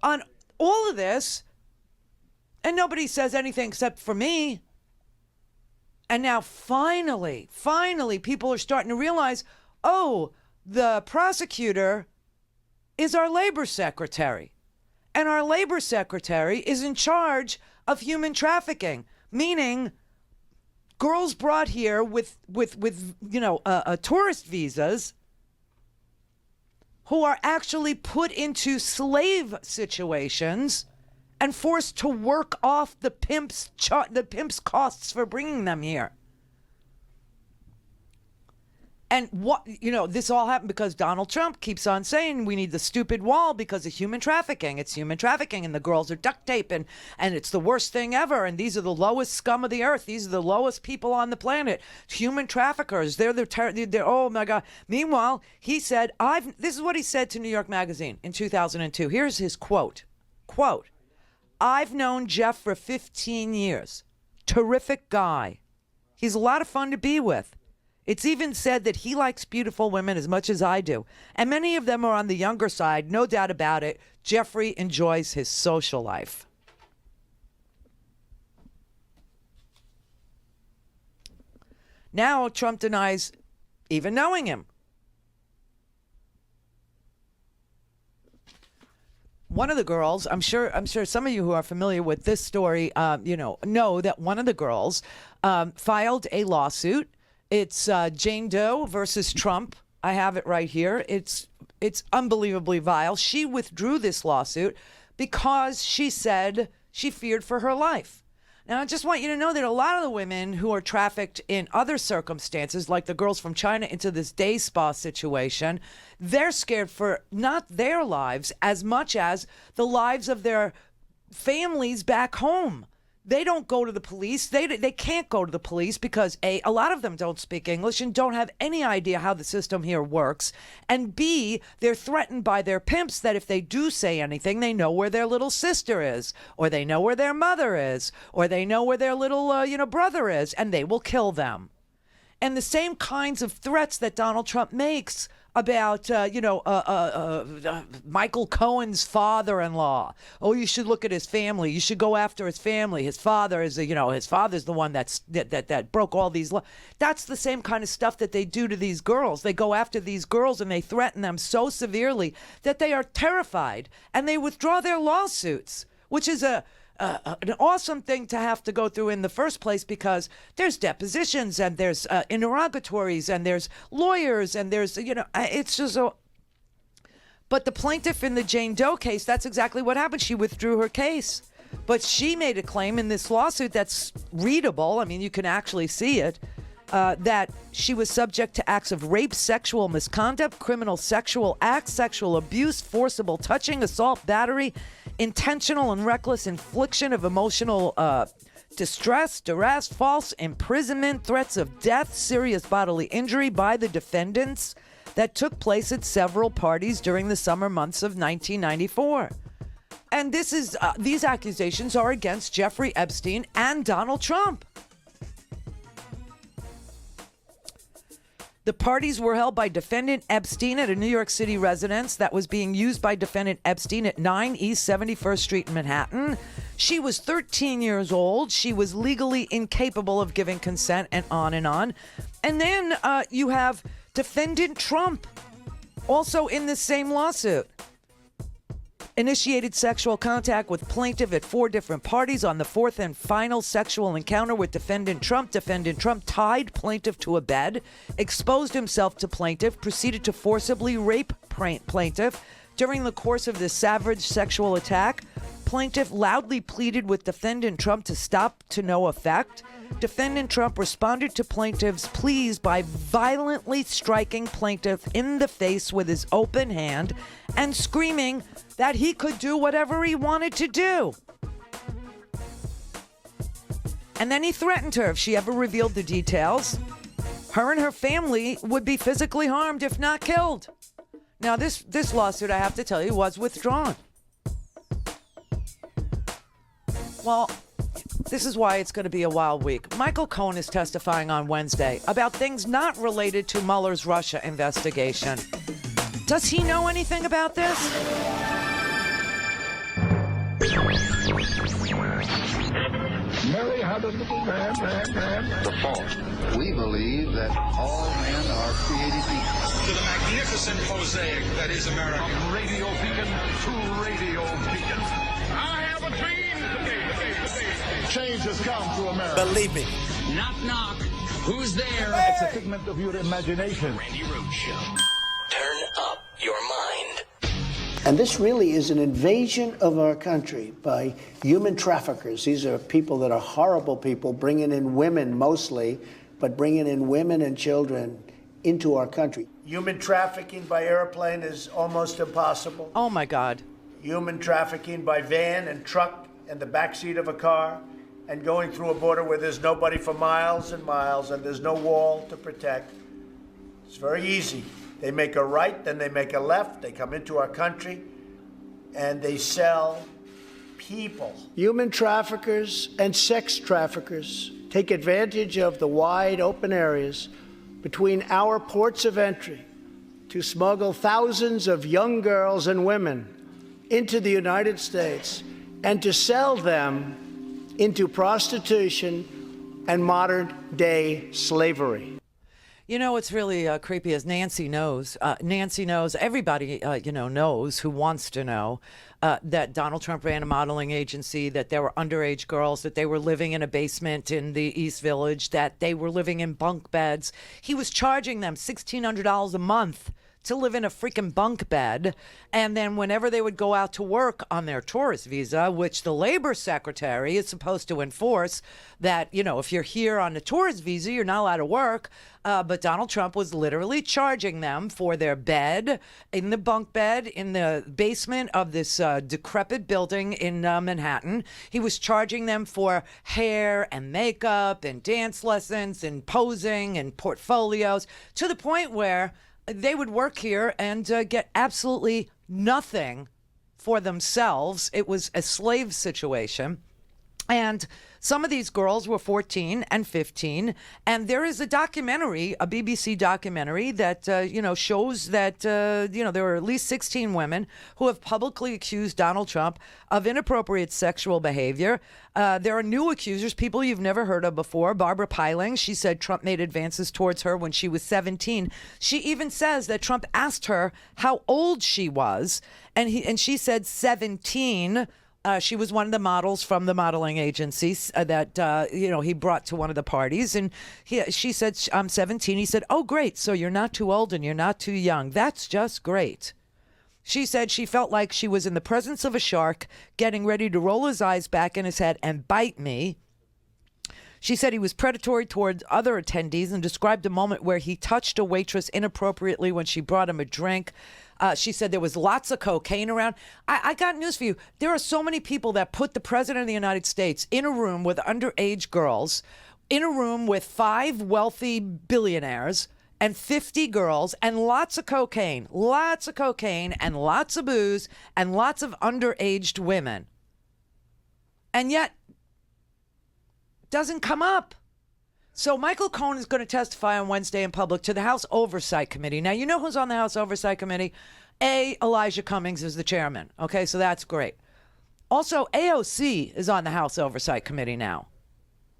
on all of this. And nobody says anything except for me. And now finally, people are starting to realize, oh, the prosecutor is our labor secretary. And our labor secretary is in charge of human trafficking, meaning girls brought here with you know, tourist visas who are actually put into slave situations and forced to work off the pimp's costs for bringing them here. And what, you know, this all happened because Donald Trump keeps on saying we need the stupid wall because of human trafficking. It's human trafficking, and the girls are duct taping, and it's the worst thing ever. And these are the lowest scum of the earth. These are the lowest people on the planet. Human traffickers. They're oh my God. Meanwhile, he said, this is what he said to New York Magazine in 2002. Here's his quote. Quote, I've known Jeff for 15 years. Terrific guy. He's a lot of fun to be with. It's even said that he likes beautiful women as much as I do. And many of them are on the younger side, no doubt about it. Jeffrey enjoys his social life. Now Trump denies even knowing him. one of the girls, I'm sure some of you who are familiar with this story, know that one of the girls filed a lawsuit. It's Jane Doe versus Trump. I have it right here. It's unbelievably vile. She withdrew this lawsuit because she said she feared for her life. Now, I just want you to know that a lot of the women who are trafficked in other circumstances, like the girls from China into this day spa situation, they're scared for not their lives as much as the lives of their families back home. They don't go to the police. They can't go to the police because A, a lot of them don't speak English and don't have any idea how the system here works. And B, they're threatened by their pimps that if they do say anything, they know where their little sister is, or they know where their mother is, or they know where their little, brother is, and they will kill them. And the same kinds of threats that Donald Trump makes about, Michael Cohen's father-in-law. Oh, you should look at his family. You should go after his family. His father is, his father's the one that broke all these laws. That's the same kind of stuff that they do to these girls. They go after these girls and they threaten them so severely that they are terrified and they withdraw their lawsuits, which is an awesome thing to have to go through in the first place because there's depositions and there's interrogatories and there's lawyers and there's, it's just so. But the plaintiff in the Jane Doe case, that's exactly what happened. She withdrew her case. But she made a claim in this lawsuit that's readable. I mean, you can actually see it. That she was subject to acts of rape, sexual misconduct, criminal sexual acts, sexual abuse, forcible touching, assault, battery, intentional and reckless infliction of emotional distress, duress, false imprisonment, threats of death, serious bodily injury by the defendants that took place at several parties during the summer months of 1994. And these accusations are against Jeffrey Epstein and Donald Trump. The parties were held by defendant Epstein at a New York City residence that was being used by defendant Epstein at 9 East 71st Street in Manhattan. She was 13 years old. She was legally incapable of giving consent, and on and on. And then you have defendant Trump, also in this same lawsuit. Initiated sexual contact with plaintiff at 4 different parties. On the 4th and final sexual encounter with defendant Trump tied plaintiff to a bed, exposed himself to plaintiff, proceeded to forcibly rape plaintiff. During the course of this savage sexual attack, plaintiff loudly pleaded with defendant Trump to stop, to no effect. Defendant Trump responded to plaintiff's pleas by violently striking plaintiff in the face with his open hand and screaming that he could do whatever he wanted to do. And then he threatened her if she ever revealed the details. Her and her family would be physically harmed, if not killed. Now, this lawsuit, I have to tell you, was withdrawn. Well, this is why it's going to be a wild week. Michael Cohen is testifying on Wednesday about things not related to Mueller's Russia investigation. Does he know anything about this? Mary had a little man. The fault. We believe that all men are created equal. To the magnificent mosaic that is America. From radio beacon to radio beacon. I have a dream today. Change has come to America. Believe me. Knock, knock. Who's there? It's a figment of your imagination. Randi Rhodes Show. Turn up your mind. And this really is an invasion of our country by human traffickers. These are people that are horrible people, bringing in women mostly, but bringing in women and children into our country. Human trafficking by airplane is almost impossible. Oh, my God. Human trafficking by van and truck and the backseat of a car, and going through a border where there's nobody for miles and miles and there's no wall to protect. It's very easy. They make a right, then they make a left, they come into our country, and they sell people. Human traffickers and sex traffickers take advantage of the wide open areas between our ports of entry to smuggle thousands of young girls and women into the United States and to sell them into prostitution and modern-day slavery. You know what's really creepy is Nancy knows. Nancy knows. Everybody, knows who wants to know that Donald Trump ran a modeling agency, that there were underage girls, that they were living in a basement in the East Village, that they were living in bunk beds. He was charging them $1,600 a month to live in a freaking bunk bed. And then whenever they would go out to work on their tourist visa, which the labor secretary is supposed to enforce, that, if you're here on a tourist visa, you're not allowed to work. But Donald Trump was literally charging them for their bed, in the bunk bed, in the basement of this decrepit building in Manhattan. He was charging them for hair and makeup and dance lessons and posing and portfolios, to the point where they would work here and get absolutely nothing for themselves. It was a slave situation. And some of these girls were 14 and 15. And there is a documentary, a BBC documentary that, shows that, there were at least 16 women who have publicly accused Donald Trump of inappropriate sexual behavior. There are new accusers, people you've never heard of before. Barbara Piling, she said Trump made advances towards her when she was 17. She even says that Trump asked her how old she was, and she said 17. She was one of the models from the modeling agencies that he brought to one of the parties, and she said, "I'm 17." He said, "Oh, great! So you're not too old and you're not too young. That's just great." She said she felt like she was in the presence of a shark, getting ready to roll his eyes back in his head and bite me. She said he was predatory towards other attendees and described a moment where he touched a waitress inappropriately when she brought him a drink. She said there was lots of cocaine around. I got news for you. There are so many people that put the president of the United States in a room with underage girls, in a room with 5 wealthy billionaires and 50 girls, and lots of cocaine and lots of booze and lots of underaged women. And yet, doesn't come up. So Michael Cohen is going to testify on Wednesday in public to the House Oversight Committee. Now, you know who's on the House Oversight Committee? Elijah Cummings is the chairman. Okay, so that's great. Also, AOC is on the House Oversight Committee now.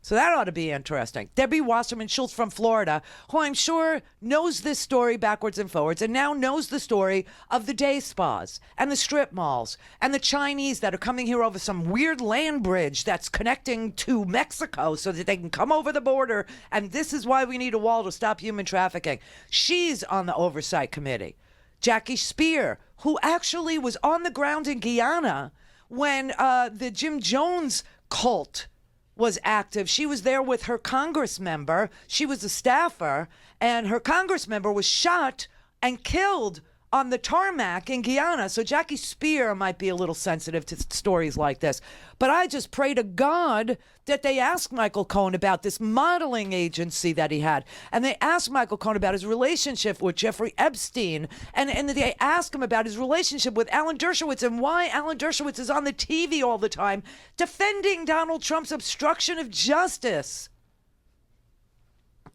So that ought to be interesting. Debbie Wasserman Schultz from Florida, who I'm sure knows this story backwards and forwards, and now knows the story of the day spas and the strip malls and the Chinese that are coming here over some weird land bridge that's connecting to Mexico so that they can come over the border. And this is why we need a wall to stop human trafficking. She's on the Oversight Committee. Jackie Spear, who actually was on the ground in Guyana when the Jim Jones cult was active. She was there with her Congress member. She was a staffer, and her Congress member was shot and killed on the tarmac in Guyana. So Jackie Spear might be a little sensitive to stories like this. But I just pray to God that they ask Michael Cohen about this modeling agency that he had. And they ask Michael Cohen about his relationship with Jeffrey Epstein. And they ask him about his relationship with Alan Dershowitz and why Alan Dershowitz is on the TV all the time defending Donald Trump's obstruction of justice.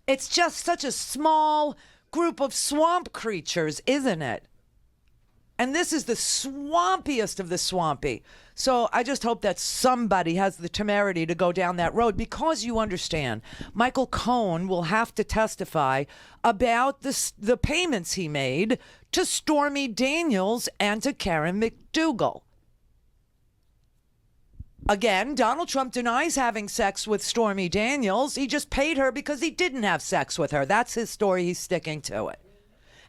It's just such a small group of swamp creatures, isn't it? And this is the swampiest of the swampy. So I just hope that somebody has the temerity to go down that road, because you understand, Michael Cohen will have to testify about the payments he made to Stormy Daniels and to Karen McDougal. Again, Donald Trump denies having sex with Stormy Daniels. He just paid her because he didn't have sex with her. That's his story. He's sticking to it.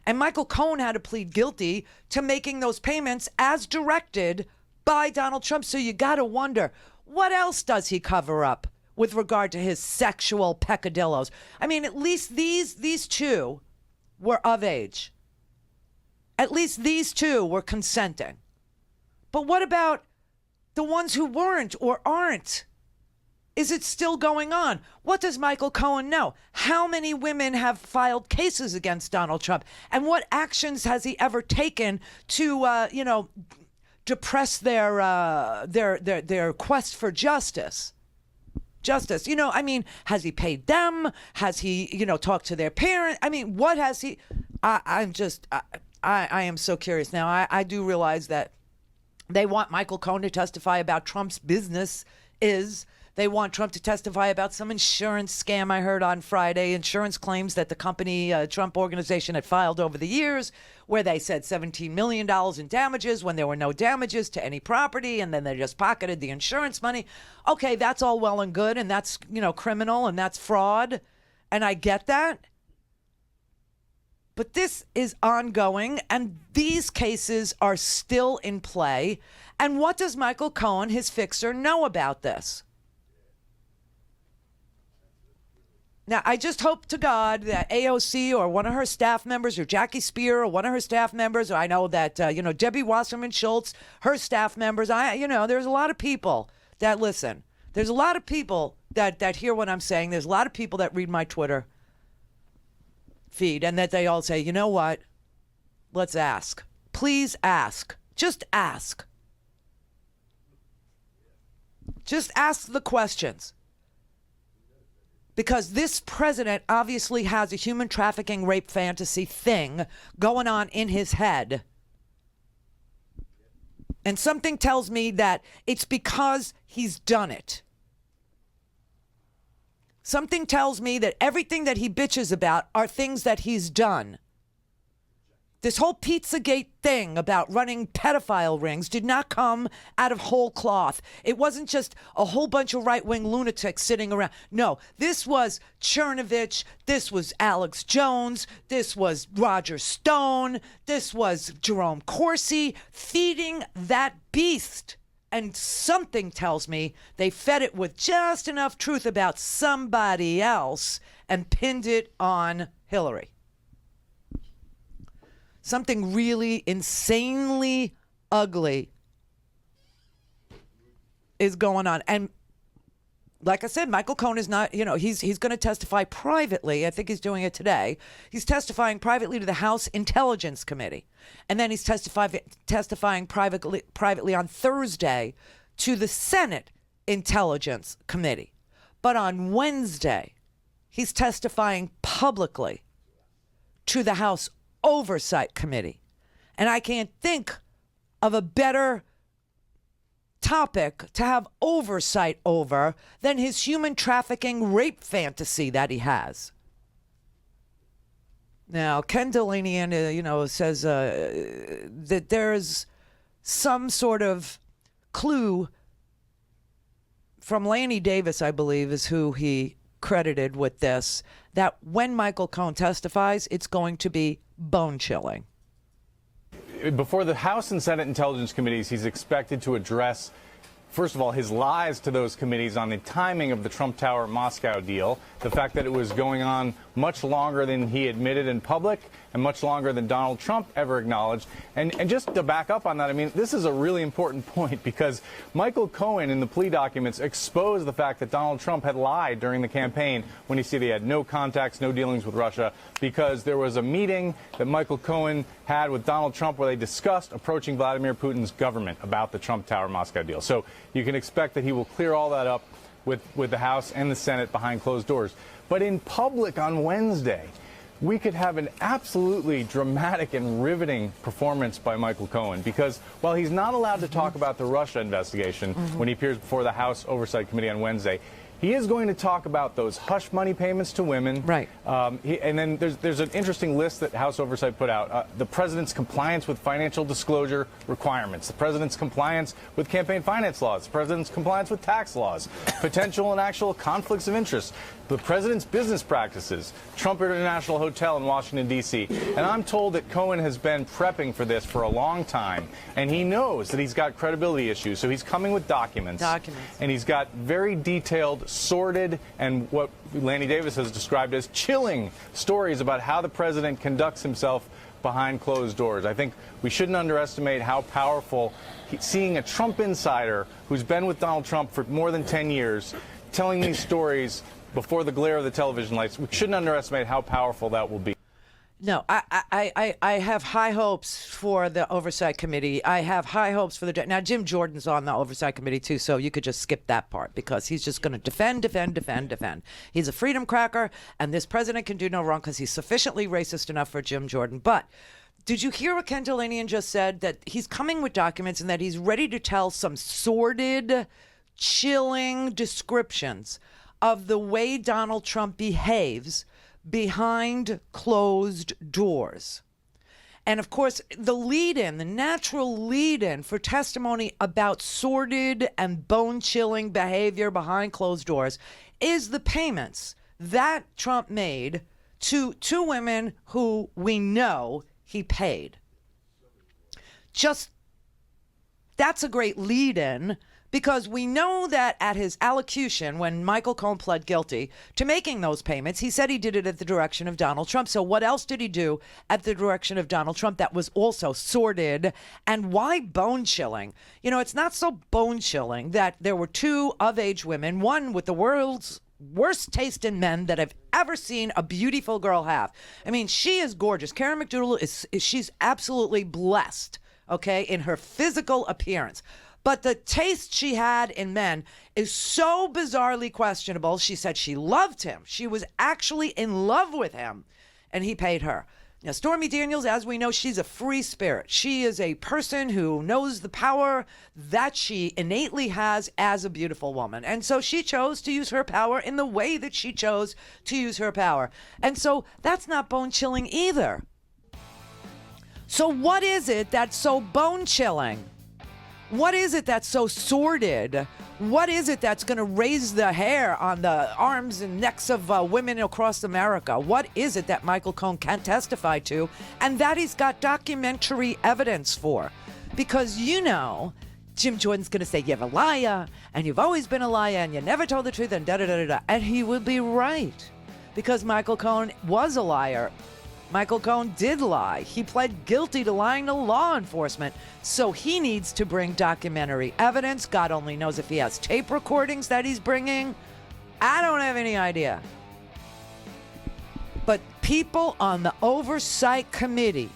And Michael Cohen had to plead guilty to making those payments as directed by Donald Trump. So you got to wonder, what else does he cover up with regard to his sexual peccadillos? I mean, at least these two were of age. At least these two were consenting. But what about the ones who weren't or aren't? Is it still going on? What does Michael Cohen know? How many women have filed cases against Donald Trump? And what actions has he ever taken to, depress their quest for justice? Justice. Has he paid them? Has he, talked to their parents? I mean, what has he? I am so curious now. I do realize that they want Michael Cohen to testify about Trump's business is They want Trump to testify about some insurance scam I heard on Friday, insurance claims that the company, Trump organization, had filed over the years, where they said $17 million in damages when there were no damages to any property, and then they just pocketed the insurance money. Okay, that's all well and good, and that's, criminal, and that's fraud, and I get that. But this is ongoing, and these cases are still in play. And what does Michael Cohen, his fixer, know about this? Now, I just hope to God that AOC or one of her staff members, or Jackie Spear or one of her staff members, or I know that, Debbie Wasserman Schultz, her staff members, there's a lot of people that listen. There's a lot of people that hear what I'm saying. There's a lot of people that read my Twitter feed, and that they all say, you know what? Let's ask. Please ask. Just ask. Just ask the questions. Because this president obviously has a human trafficking rape fantasy thing going on in his head. And something tells me that it's because he's done it. Something tells me that everything that he bitches about are things that he's done. This whole Pizzagate thing about running pedophile rings did not come out of whole cloth. It wasn't just a whole bunch of right-wing lunatics sitting around. No, this was Chernovich. This was Alex Jones. This was Roger Stone. This was Jerome Corsi feeding that beast. And something tells me they fed it with just enough truth about somebody else and pinned it on Hillary. Something really insanely ugly is going on. And like I said, Michael Cohen is not, he's going to testify privately. I think he's doing it today. He's testifying privately to the House Intelligence Committee. And then he's testifying privately on Thursday to the Senate Intelligence Committee. But on Wednesday, he's testifying publicly to the House Oversight Committee. And I can't think of a better topic to have oversight over than his human trafficking rape fantasy that he has. Now, Ken Delanian, says that there's some sort of clue from Lanny Davis, I believe, is who he credited with this, that when Michael Cohen testifies, it's going to be bone-chilling. Before the House and Senate Intelligence Committees, he's expected to address, first of all, his lies to those committees on the timing of the Trump Tower Moscow deal, the fact that it was going on much longer than he admitted in public and much longer than Donald Trump ever acknowledged. And just to back up on that, I mean, this is a really important point because Michael Cohen in the plea documents exposed the fact that Donald Trump had lied during the campaign when he said he had no contacts, no dealings with Russia, because there was a meeting that Michael Cohen had with Donald Trump where they discussed approaching Vladimir Putin's government about the Trump Tower Moscow deal. So you can expect that he will clear all that up with the House and the Senate behind closed doors. But in public on Wednesday, we could have an absolutely dramatic and riveting performance by Michael Cohen, because while he's not allowed to talk about the Russia investigation when he appears before the House Oversight Committee on Wednesday, he is going to talk about those hush money payments to women. Right. And then there's an interesting list that House Oversight put out. The president's compliance with financial disclosure requirements, the president's compliance with campaign finance laws, the president's compliance with tax laws, potential and actual conflicts of interest, the president's business practices, Trump International Hotel in Washington, D.C. And I'm told that Cohen has been prepping for this for a long time, and he knows that he's got credibility issues, so he's coming with documents. And he's got very detailed, sordid, and what Lanny Davis has described as chilling stories about how the president conducts himself behind closed doors. I think we shouldn't underestimate how powerful seeing a Trump insider who's been with Donald Trump for more than 10 years telling these stories before the glare of the television lights. We shouldn't underestimate how powerful that will be. No, I have high hopes for the Oversight Committee. I have high hopes for now, Jim Jordan's on the Oversight Committee, too, so you could just skip that part because he's just going to defend. He's a freedom cracker, and this president can do no wrong because he's sufficiently racist enough for Jim Jordan. But did you hear what Ken Delanian just said? That he's coming with documents and that he's ready to tell some sordid, chilling descriptions of the way Donald Trump behaves behind closed doors. And of course, the natural lead-in for testimony about sordid and bone-chilling behavior behind closed doors is the payments that Trump made to two women who we know he paid. That's a great lead-in, because we know that at his allocution, when Michael Cohen pled guilty to making those payments, he said he did it at the direction of Donald Trump. So what else did he do at the direction of Donald Trump that was also sordid? And why bone-chilling? You know, it's not so bone-chilling that there were two of-age women, one with the world's worst taste in men that I've ever seen a beautiful girl have. I mean, she is gorgeous. Karen McDougal she's absolutely blessed, okay, in her physical appearance. But the taste she had in men is so bizarrely questionable. She said she loved him. She was actually in love with him, and he paid her. Now, Stormy Daniels, as we know, she's a free spirit. She is a person who knows the power that she innately has as a beautiful woman. And so she chose to use her power in the way that she chose to use her power. And so that's not bone-chilling either. So what is it that's so bone-chilling? What is it that's so sordid? What is it that's going to raise the hair on the arms and necks of women across America? What is it that Michael Cohen can't testify to and that he's got documentary evidence for? Because, you know, Jim Jordan's going to say you're a liar and you've always been a liar and you never told the truth and da-da-da-da-da. And he would be right, because Michael Cohen was a liar. Michael Cohen did lie. He pled guilty to lying to law enforcement. So he needs to bring documentary evidence. God only knows if he has tape recordings that he's bringing. I don't have any idea. But people on the oversight committee,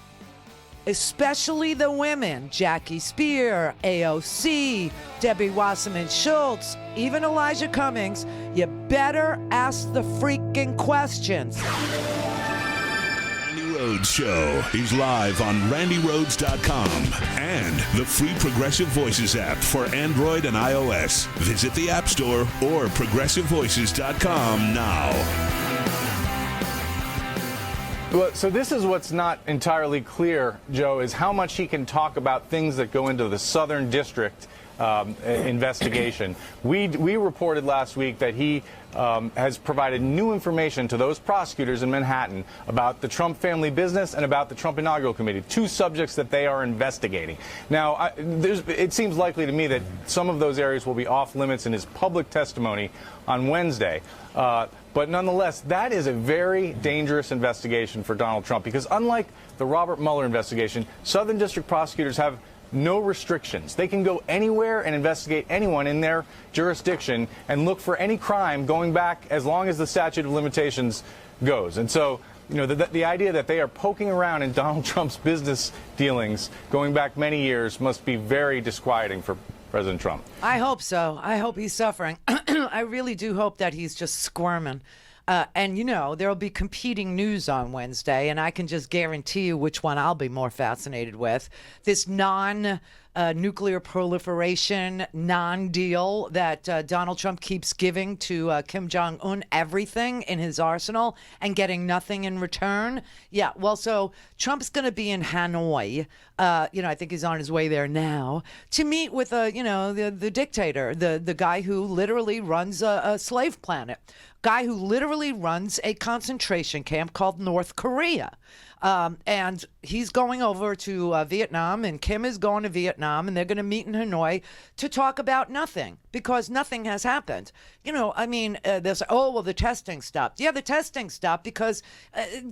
especially the women, Jackie Spear, AOC, Debbie Wasserman Schultz, even Elijah Cummings, you better ask the freaking questions. Rhodes Show is live on RandiRhodes.com and the free Progressive Voices app for Android and iOS. Visit the App Store or ProgressiveVoices.com now. Well, so this is what's not entirely clear, Joe, is how much he can talk about things that go into the Southern District investigation. We reported last week that he has provided new information to those prosecutors in Manhattan about the Trump family business and about the Trump Inaugural Committee, two subjects that they are investigating. Now, it seems likely to me that some of those areas will be off limits in his public testimony on Wednesday. But nonetheless, that is a very dangerous investigation for Donald Trump, because unlike the Robert Mueller investigation, Southern District prosecutors have no restrictions. They can go anywhere and investigate anyone in their jurisdiction and look for any crime going back as long as the statute of limitations goes. And so, you know, the idea that they are poking around in Donald Trump's business dealings going back many years must be very disquieting for President Trump. I hope so. I hope he's suffering. I really do hope that he's just squirming. And, you know, there'll be competing news on Wednesday, and I can just guarantee you which one I'll be more fascinated with. This non-nuclear proliferation, non-deal that Donald Trump keeps giving to Kim Jong-un everything in his arsenal and getting nothing in return. Yeah, well, so Trump's going to be in Hanoi. I think he's on his way there now to meet with, the dictator, the guy who literally runs a slave planet. Guy who literally runs a concentration camp called North Korea. And he's going over to Vietnam, and Kim is going to Vietnam, and they're going to meet in Hanoi to talk about nothing, because nothing has happened. They'll say, oh, well, the testing stopped. Yeah, the testing stopped because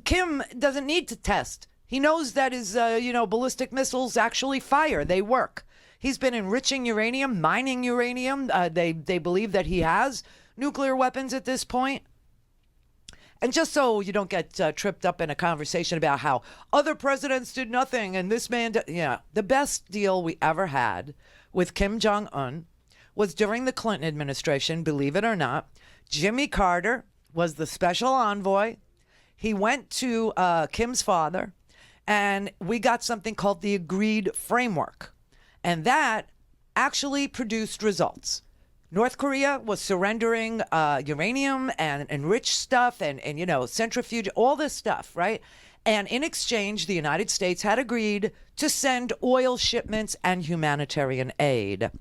Kim doesn't need to test. He knows that his, ballistic missiles actually fire. They work. He's been enriching uranium, mining uranium. They believe that he has nuclear weapons at this point. And just so you don't get tripped up in a conversation about how other presidents did nothing and this man the best deal we ever had with Kim Jong-un was during the Clinton administration, believe it or not. Jimmy Carter was the special envoy. He went to Kim's father, and we got something called the Agreed Framework. And that actually produced results. North Korea was surrendering uranium and enriched stuff and centrifuge, all this stuff, right? And in exchange, the United States had agreed to send oil shipments and humanitarian aid.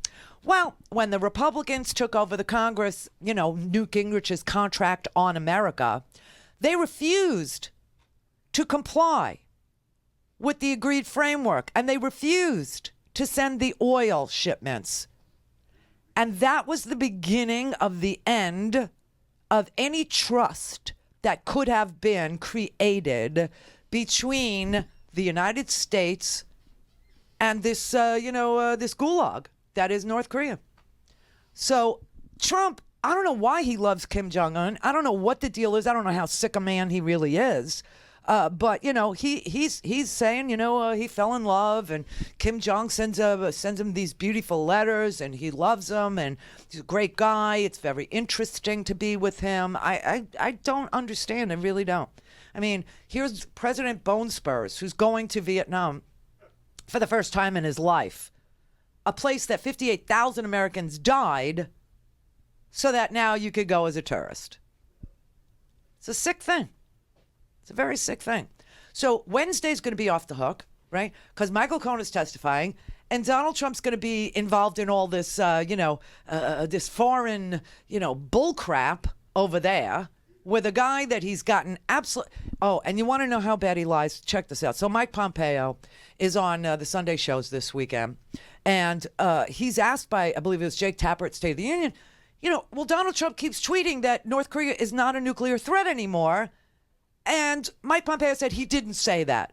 Well, when the Republicans took over the Congress, Newt Gingrich's contract on America, they refused to comply with the agreed framework, and they refused to send the oil shipments. And that was the beginning of the end of any trust that could have been created between the United States and this, this gulag that is North Korea. So Trump, I don't know why he loves Kim Jong-un. I don't know what the deal is. I don't know how sick a man he really is. But he's saying he fell in love, and Kim Jong sends him these beautiful letters, and he loves him, and he's a great guy. It's very interesting to be with him. I don't understand. I really don't. I mean, here's President Bone Spurs, who's going to Vietnam for the first time in his life, a place that 58,000 Americans died, so that now you could go as a tourist. It's a sick thing. It's a very sick thing. So Wednesday's going to be off the hook, right? Because Michael Cohen is testifying, and Donald Trump's going to be involved in all this, this foreign, bull crap over there with a guy that he's gotten absolute. Oh, and you want to know how bad he lies? Check this out. So Mike Pompeo is on the Sunday shows this weekend, and he's asked by, I believe it was Jake Tapper at State of the Union, well, Donald Trump keeps tweeting that North Korea is not a nuclear threat anymore. And Mike Pompeo said he didn't say that.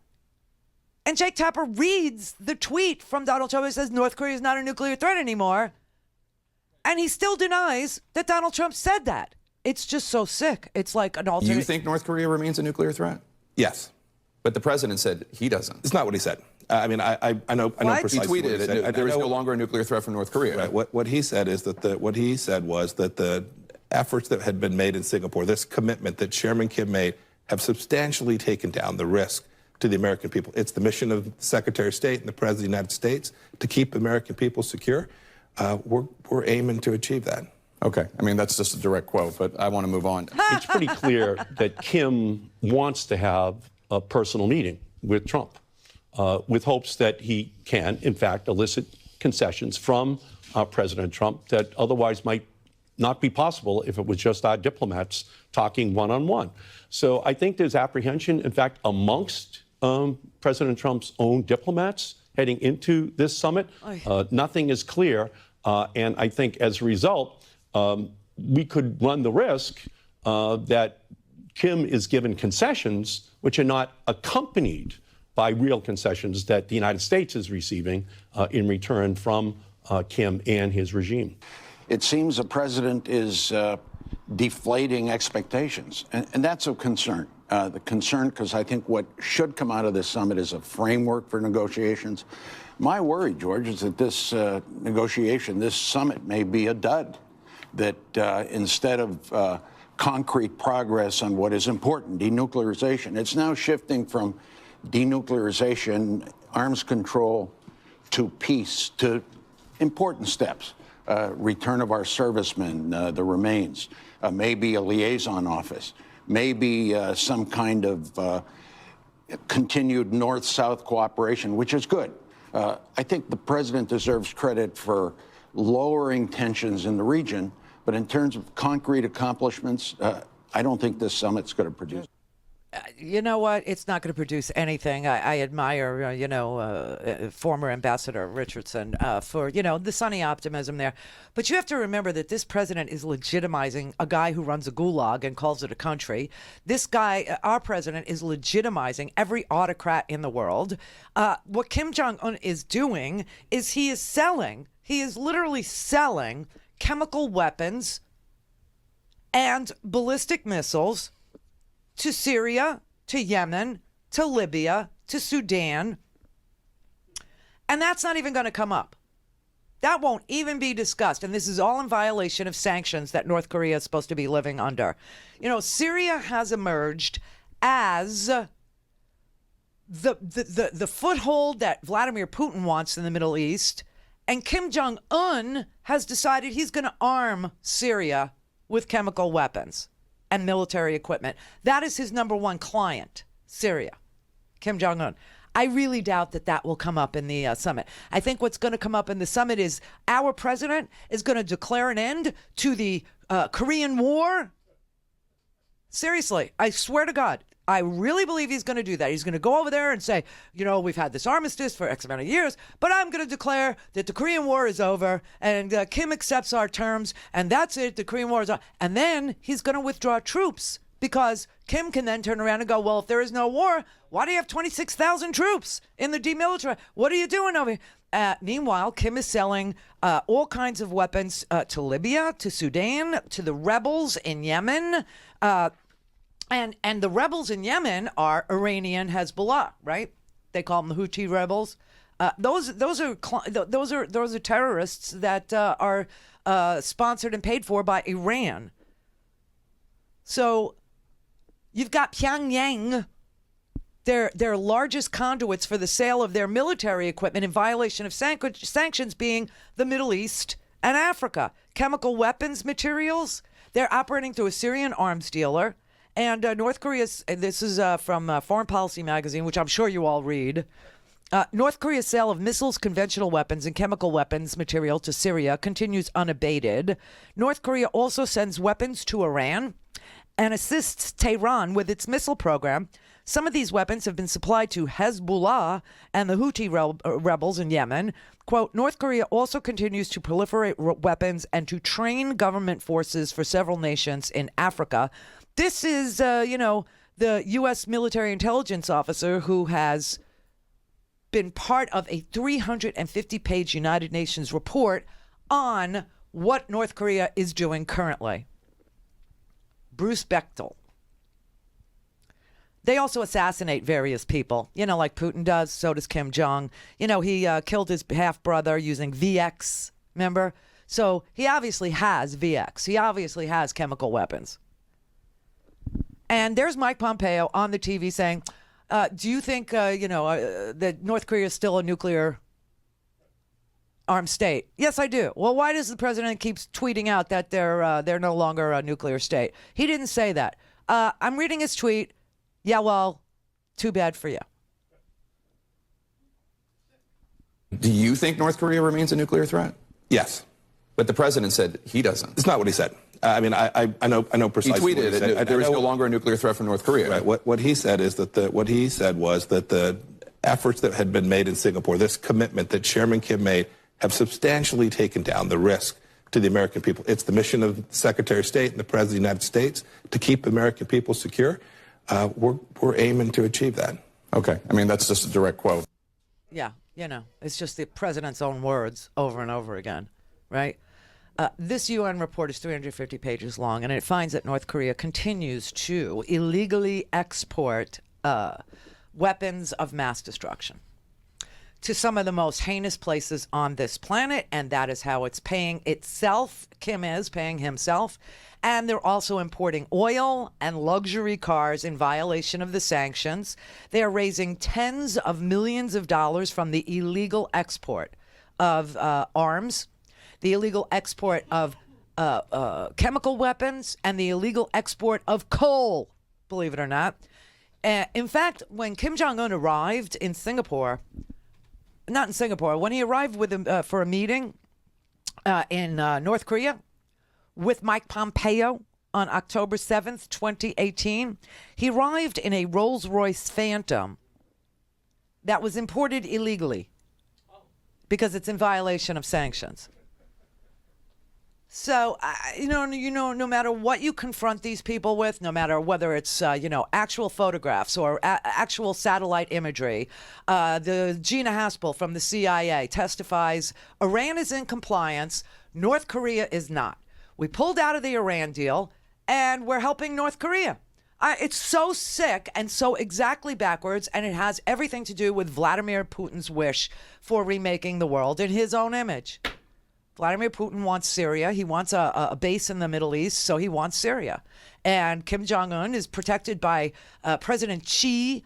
And Jake Tapper reads the tweet from Donald Trump that says North Korea is not a nuclear threat anymore. And he still denies that Donald Trump said that. It's just so sick. It's like an alternate. You think North Korea remains a nuclear threat? Yes. But the president said he doesn't. It's not what he said. I mean, I know precisely what he tweeted. There is no longer a nuclear threat from North Korea. Right. What he said is that what he said was that the efforts that had been made in Singapore, this commitment that Chairman Kim made, have substantially taken down the risk to the American people. It's the mission of the Secretary of State and the President of the United States to keep American people secure. We're aiming to achieve that. Okay. I mean, that's just a direct quote, but I want to move on. It's pretty clear that Kim wants to have a personal meeting with Trump, with hopes that he can, in fact, elicit concessions from President Trump that otherwise might not be possible if it was just our diplomats talking one-on-one. So I think there's apprehension, in fact, amongst President Trump's own diplomats heading into this summit. Nothing is clear. And I think as a result, we could run the risk that Kim is given concessions which are not accompanied by real concessions that the United States is receiving in return from Kim and his regime. It seems the president is deflating expectations, and that's of concern. The concern, because I think what should come out of this summit is a framework for negotiations. My worry, George, is that this negotiation, this summit may be a dud, that instead of concrete progress on what is important, denuclearization, it's now shifting from denuclearization, arms control, to peace, to important steps. Return of our servicemen, the remains, maybe a liaison office, maybe some kind of continued North-South cooperation, which is good. I think the president deserves credit for lowering tensions in the region, but in terms of concrete accomplishments, I don't think this summit's going to produce. You know what? It's not going to produce anything. I admire, former Ambassador Richardson for, the sunny optimism there. But you have to remember that this president is legitimizing a guy who runs a gulag and calls it a country. This guy, our president, is legitimizing every autocrat in the world. What Kim Jong-un is doing is he is literally selling chemical weapons and ballistic missiles to Syria, to Yemen, to Libya, to Sudan. And that's not even going to come up. That won't even be discussed. And this is all in violation of sanctions that North Korea is supposed to be living under. Syria has emerged as the foothold that Vladimir Putin wants in the Middle East, And Kim Jong-un has decided he's going to arm Syria with chemical weapons and military equipment. That is his number one client, Syria, Kim Jong-un. I really doubt that will come up in the summit. I think what's going to come up in the summit is our president is going to declare an end to the Korean War. Seriously, I swear to God, I really believe he's going to do that. He's going to go over there and say, we've had this armistice for X amount of years, but I'm going to declare that the Korean War is over and Kim accepts our terms and that's it. The Korean War is over. And then he's going to withdraw troops because Kim can then turn around and go, well, if there is no war, why do you have 26,000 troops in the demilitarized? What are you doing over here? Meanwhile, Kim is selling all kinds of weapons to Libya, to Sudan, to the rebels in Yemen. And the rebels in Yemen are Iranian Hezbollah, right? They call them the Houthi rebels. Those are terrorists that are sponsored and paid for by Iran. So you've got Pyongyang, their largest conduits for the sale of their military equipment in violation of sanctions being the Middle East and Africa. Chemical weapons materials, they're operating through a Syrian arms dealer. And North Korea's, this is from Foreign Policy magazine, which I'm sure you all read. North Korea's sale of missiles, conventional weapons, and chemical weapons material to Syria continues unabated. North Korea also sends weapons to Iran and assists Tehran with its missile program. Some of these weapons have been supplied to Hezbollah and the Houthi rebels in Yemen. Quote, North Korea also continues to proliferate weapons and to train government forces for several nations in Africa. This is, the U.S. military intelligence officer who has been part of a 350-page United Nations report on what North Korea is doing currently. Bruce Bechtel. They also assassinate various people, like Putin does. So does Kim Jong. He killed his half-brother using VX, remember? So he obviously has VX. He obviously has chemical weapons. And there's Mike Pompeo on the TV saying, do you think, that North Korea is still a nuclear armed state? Yes, I do. Well, why does the president keep tweeting out that they're no longer a nuclear state? He didn't say that. I'm reading his tweet. Yeah, well, too bad for you. Do you think North Korea remains a nuclear threat? Yes. But the president said he doesn't. It's not what he said. I know precisely. He tweeted that there is no longer a nuclear threat from North Korea. Right. What he said is that what he said was that the efforts that had been made in Singapore, this commitment that Chairman Kim made, have substantially taken down the risk to the American people. It's the mission of the Secretary of State and the President of the United States to keep American people secure. We're aiming to achieve that. Okay. That's just a direct quote. Yeah, it's just the president's own words over and over again, right? This UN report is 350 pages long, and it finds that North Korea continues to illegally export weapons of mass destruction to some of the most heinous places on this planet, and that is how it's paying itself. Kim is paying himself. And they're also importing oil and luxury cars in violation of the sanctions. They are raising tens of millions of dollars from the illegal export of arms, the illegal export of chemical weapons, and the illegal export of coal, believe it or not. In fact, when Kim Jong-un arrived in Singapore, when he arrived with him for a meeting in North Korea with Mike Pompeo on October 7th, 2018, he arrived in a Rolls-Royce Phantom that was imported illegally because it's in violation of sanctions. So, no matter what you confront these people with, no matter whether it's, actual photographs or actual satellite imagery, the Gina Haspel from the CIA testifies Iran is in compliance, North Korea is not. We pulled out of the Iran deal, and we're helping North Korea. It's so sick and so exactly backwards, and it has everything to do with Vladimir Putin's wish for remaking the world in his own image. Vladimir Putin wants Syria. He wants a base in the Middle East, so he wants Syria. And Kim Jong-un is protected by President Xi.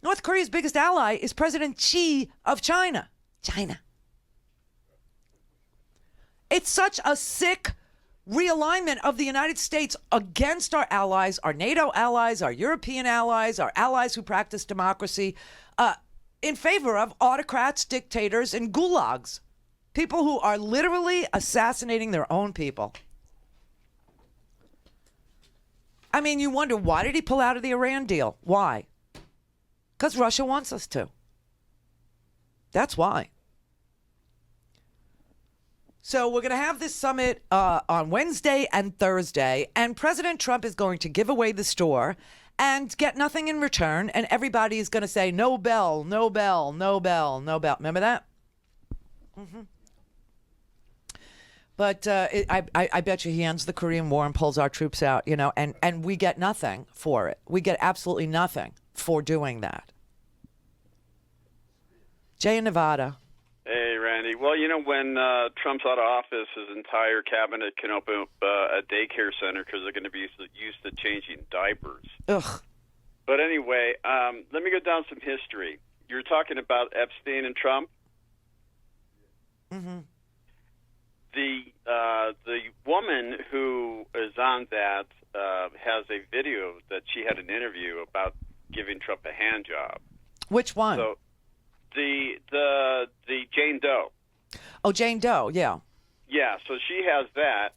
North Korea's biggest ally is President Xi of China. It's such a sick realignment of the United States against our allies, our NATO allies, our European allies, our allies who practice democracy, in favor of autocrats, dictators, and gulags. People who are literally assassinating their own people. I mean, you wonder, why did he pull out of the Iran deal? Why? Because Russia wants us to. That's why. So we're going to have this summit on Wednesday and Thursday, and President Trump is going to give away the store and get nothing in return, and everybody is going to say, no bell, no bell, no bell, no bell. Remember that? Mm-hmm. But I bet you he ends the Korean War and pulls our troops out, you know, and we get nothing for it. We get absolutely nothing for doing that. Jay in Nevada. Hey, Randy. Well, you know, when Trump's out of office, his entire cabinet can open up a daycare center because they're going to be used to changing diapers. Ugh. But anyway, let me go down some history. You were talking about Epstein and Trump. Mm-hmm. The woman who is on that has a video that she had an interview about giving Trump a hand job. Which one? So the Jane Doe. Oh, Jane Doe, yeah. Yeah, so she has that.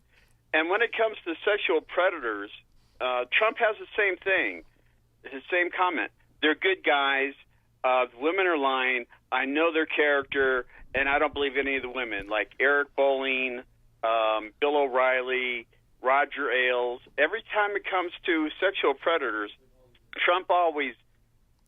And when it comes to sexual predators, Trump has the same thing, his same comment. They're good guys. The women are lying. I know their character, and I don't believe any of the women, like Eric Bolling, Bill O'Reilly, Roger Ailes. Every time it comes to sexual predators, Trump always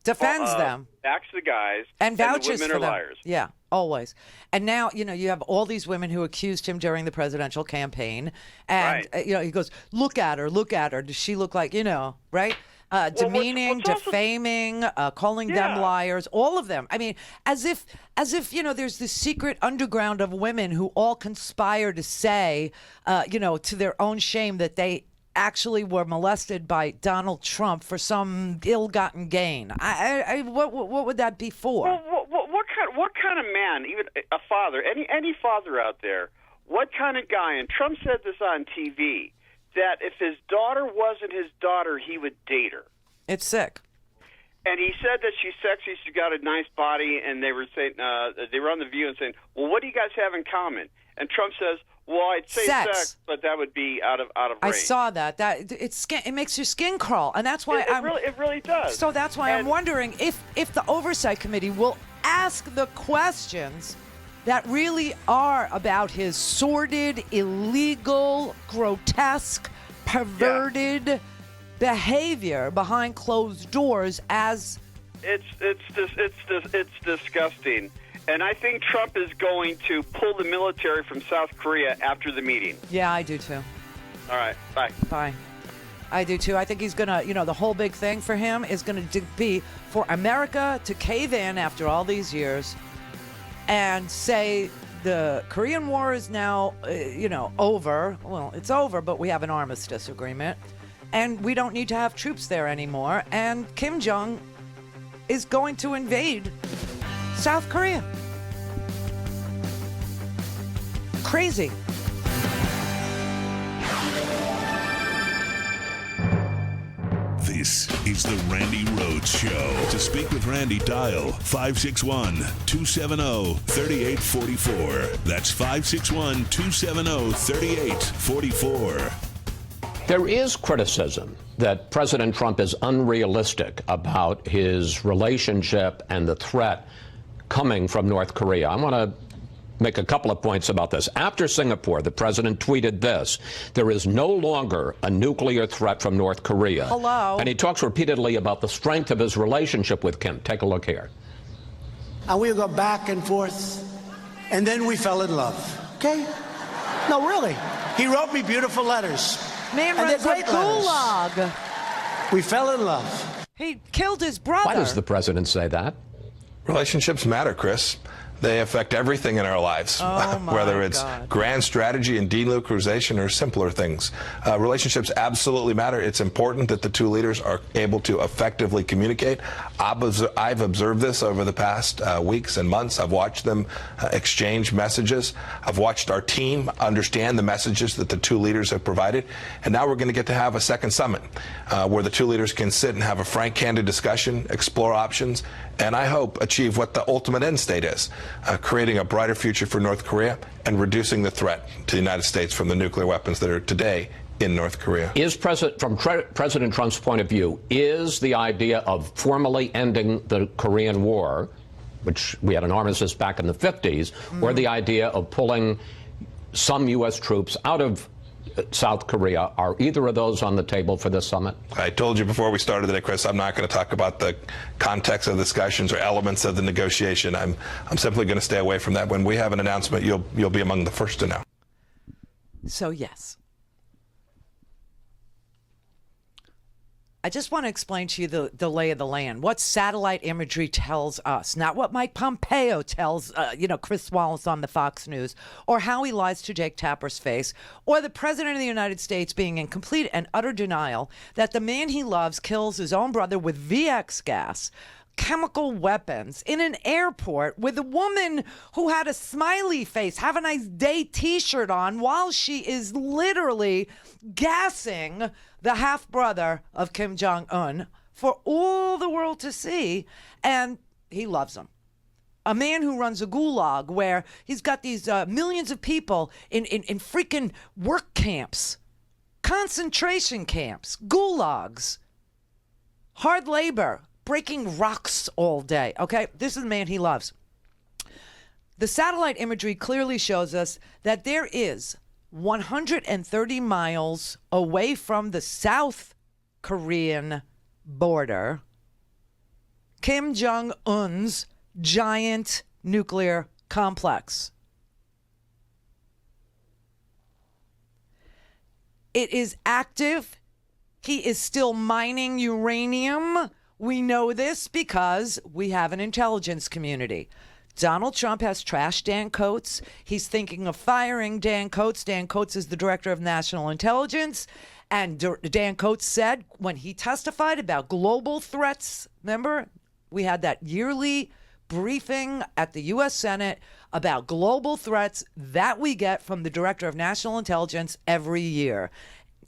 defends them, backs the guys, and vouches the women for are them. liars. Yeah, always. And now, you know, you have all these women who accused him during the presidential campaign, and you know, he goes, "Look at her, look at her. Does she look like, you know, right?" Demeaning, defaming, calling them liars, all of them. I mean, as if you know, there's this secret underground of women who all conspire to say, you know, to their own shame that they actually were molested by Donald Trump for some ill-gotten gain. What would that be for? Well, what kind of man, even a father, any father out there, what kind of guy? And Trump said this on TV, that if his daughter wasn't his daughter, he would date her. It's sick. And he said that she's sexy, she's got a nice body, and they were saying they were on The View and saying, "Well, what do you guys have in common?" And Trump says, "Well, I'd say sex, but that would be out of range." I saw that. It makes your skin crawl, and that's why it really does. So that's why I'm wondering if the Oversight Committee will ask the questions that really are about his sordid, illegal, grotesque, perverted behavior behind closed doors. As it's disgusting, and I think Trump is going to pull the military from South Korea after the meeting. Yeah, I do too. All right, bye. Bye. I do too. I think he's gonna, you know, the whole big thing for him is gonna be for America to cave in after all these years and say the Korean War is now, you know, over. Well, it's over, but we have an armistice agreement, and we don't need to have troops there anymore. And Kim Jong is going to invade South Korea. Crazy. This is the Randi Rhodes Show. To speak with Randi, dial 561-270-3844. That's 561-270-3844. There is criticism that President Trump is unrealistic about his relationship and the threat coming from North Korea. I want to make a couple of points about this. After Singapore, the president tweeted this: there is no longer a nuclear threat from North Korea. Hello. And he talks repeatedly about the strength of his relationship with Kim. Take a look here. And we go back and forth, and then we fell in love. Okay? No, really. He wrote me beautiful letters. Man and runs they're a great letters. gulag. We fell in love. He killed his brother. Why does the president say that? Relationships matter, Chris. They affect everything in our lives, whether it's grand strategy and denuclearization or simpler things. Relationships absolutely matter. It's important that the two leaders are able to effectively communicate. I've observed this over the past weeks and months. I've watched them exchange messages. I've watched our team understand the messages that the two leaders have provided. And now we're going to get to have a second summit where the two leaders can sit and have a frank, candid discussion, explore options, and I hope achieve what the ultimate end state is, creating a brighter future for North Korea and reducing the threat to the United States from the nuclear weapons that are today in North Korea. From President Trump's point of view, is the idea of formally ending the Korean War, which we had an armistice back in the 50s, or the idea of pulling some U.S. troops out of South Korea, are either of those on the table for this summit? I told you before we started today, Chris, I'm not going to talk about the context of discussions or elements of the negotiation. I'm simply going to stay away from that. When we have an announcement, you'll be among the first to know. So yes. I just want to explain to you the lay of the land, what satellite imagery tells us, not what Mike Pompeo tells, Chris Wallace on the Fox News, or how he lies to Jake Tapper's face, or the President of the United States being in complete and utter denial that the man he loves kills his own brother with VX gas, chemical weapons, in an airport with a woman who had a smiley face, have a nice day t-shirt on while she is literally gassing the half-brother of Kim Jong-un for all the world to see, and he loves him. A man who runs a gulag where he's got these millions of people in freaking work camps, concentration camps, gulags, hard labor, breaking rocks all day, okay? This is the man he loves. The satellite imagery clearly shows us that there is 130 miles away from the South Korean border, Kim Jong-un's giant nuclear complex. It is active. He is still mining uranium. We know this because we have an intelligence community. Donald Trump has trashed Dan Coats. He's thinking of firing Dan Coats. Dan Coats is the director of national intelligence. And Dan Coats said when he testified about global threats, remember, we had that yearly briefing at the U.S. Senate about global threats that we get from the director of national intelligence every year.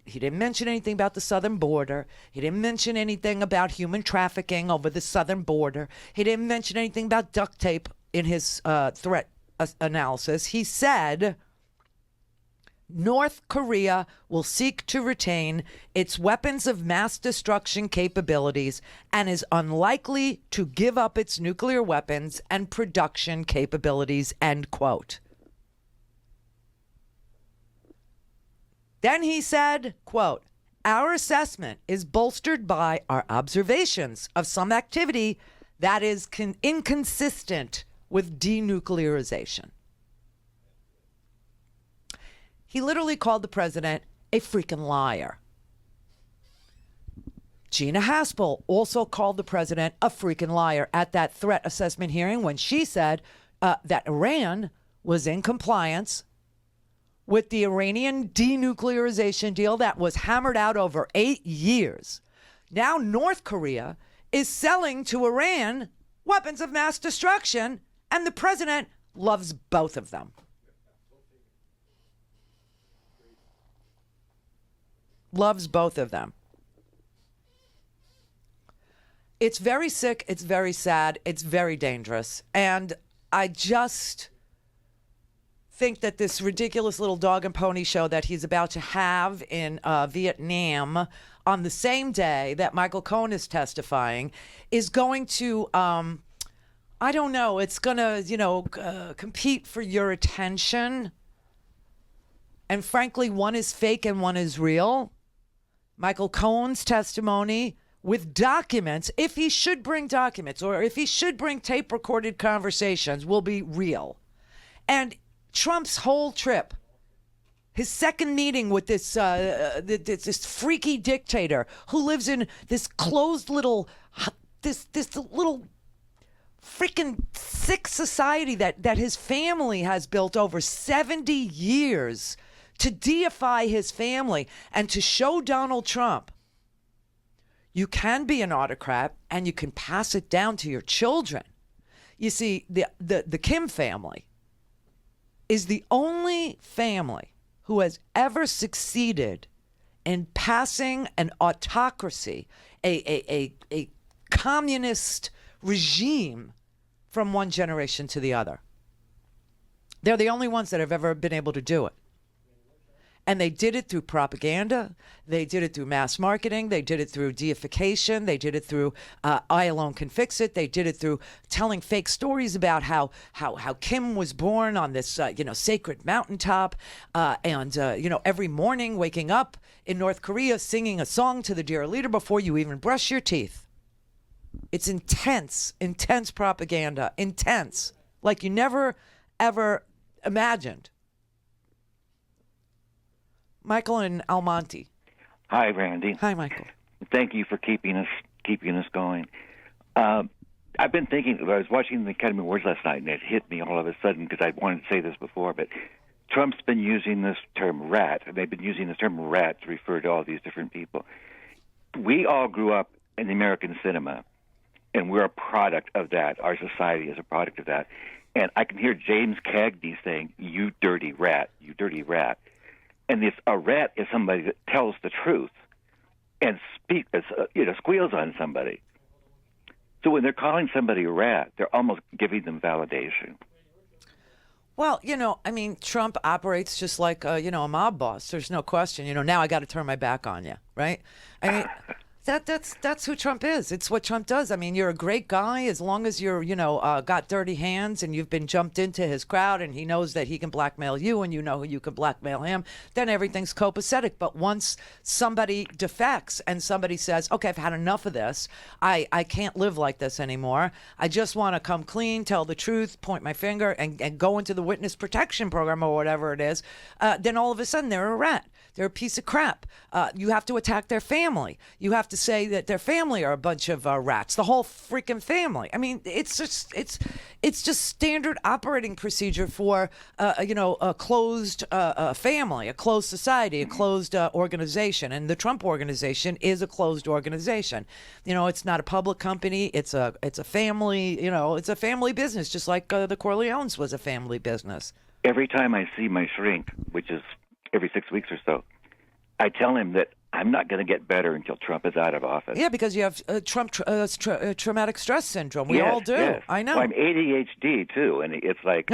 He didn't mention anything about the southern border. He didn't mention anything about human trafficking over the southern border. He didn't mention anything about duct tape in his threat analysis. He said North Korea will seek to retain its weapons of mass destruction capabilities and is unlikely to give up its nuclear weapons and production capabilities, end quote. Then he said, quote, our assessment is bolstered by our observations of some activity that is inconsistent with denuclearization. He literally called the president a freaking liar. Gina Haspel also called the president a freaking liar at that threat assessment hearing when she said that Iran was in compliance with the Iranian denuclearization deal that was hammered out over 8 years. Now North Korea is selling to Iran weapons of mass destruction, and the president loves both of them. Loves both of them. It's very sick. It's very sad. It's very dangerous. And I just think that this ridiculous little dog and pony show that he's about to have in Vietnam on the same day that Michael Cohen is testifying is going to, I don't know, it's going to, compete for your attention. And frankly, one is fake and one is real. Michael Cohen's testimony with documents, if he should bring documents or if he should bring tape recorded conversations, will be real. And Trump's whole trip, his second meeting with this freaky dictator who lives in this closed little, this little freaking sick society that his family has built over 70 years to deify his family and to show Donald Trump you can be an autocrat and you can pass it down to your children. You see, the Kim family is the only family who has ever succeeded in passing an autocracy, a communist regime from one generation to the other. They're the only ones that have ever been able to do it. And they did it through propaganda. They did it through mass marketing. They did it through deification. They did it through I alone can fix it. They did it through telling fake stories about how Kim was born on this sacred mountaintop, and every morning waking up in North Korea singing a song to the dear leader before you even brush your teeth. It's intense propaganda, intense, like you never ever imagined. Michael in Almonte. Hi, Randy. Hi, Michael. Thank you for keeping us going. I've been thinking. I was watching the Academy Awards last night, and it hit me all of a sudden because I wanted to say this before, but Trump's been using this term rat. They've been using this term rat to refer to all these different people. We all grew up in the American cinema, and we're a product of that. Our society is a product of that. And I can hear James Cagney saying, "You dirty rat, you dirty rat." And a rat is somebody that tells the truth and squeals on somebody. So when they're calling somebody a rat, they're almost giving them validation. Well, Trump operates just like, a mob boss. There's no question. Now I got to turn my back on you, right? I mean, that's who Trump is. It's what Trump does. I mean, you're a great guy as long as you're, got dirty hands and you've been jumped into his crowd and he knows that he can blackmail you and you know you can blackmail him, then everything's copacetic. But once somebody defects and somebody says, okay, I've had enough of this. I can't live like this anymore. I just want to come clean, tell the truth, point my finger and go into the witness protection program or whatever it is, then all of a sudden they're a rat. They're a piece of crap. You have to attack their family. You have to say that their family are a bunch of rats. The whole freaking family. I mean, it's just standard operating procedure for a closed family, a closed society, a closed organization. And the Trump organization is a closed organization. It's not a public company. It's a family. It's a family business, just like the Corleones was a family business. Every time I see my shrink, which is every 6 weeks or so, I tell him that I'm not going to get better until Trump is out of office. Yeah, because you have traumatic stress syndrome. We all do. Yes. I know. Well, I'm ADHD, too, and it's like...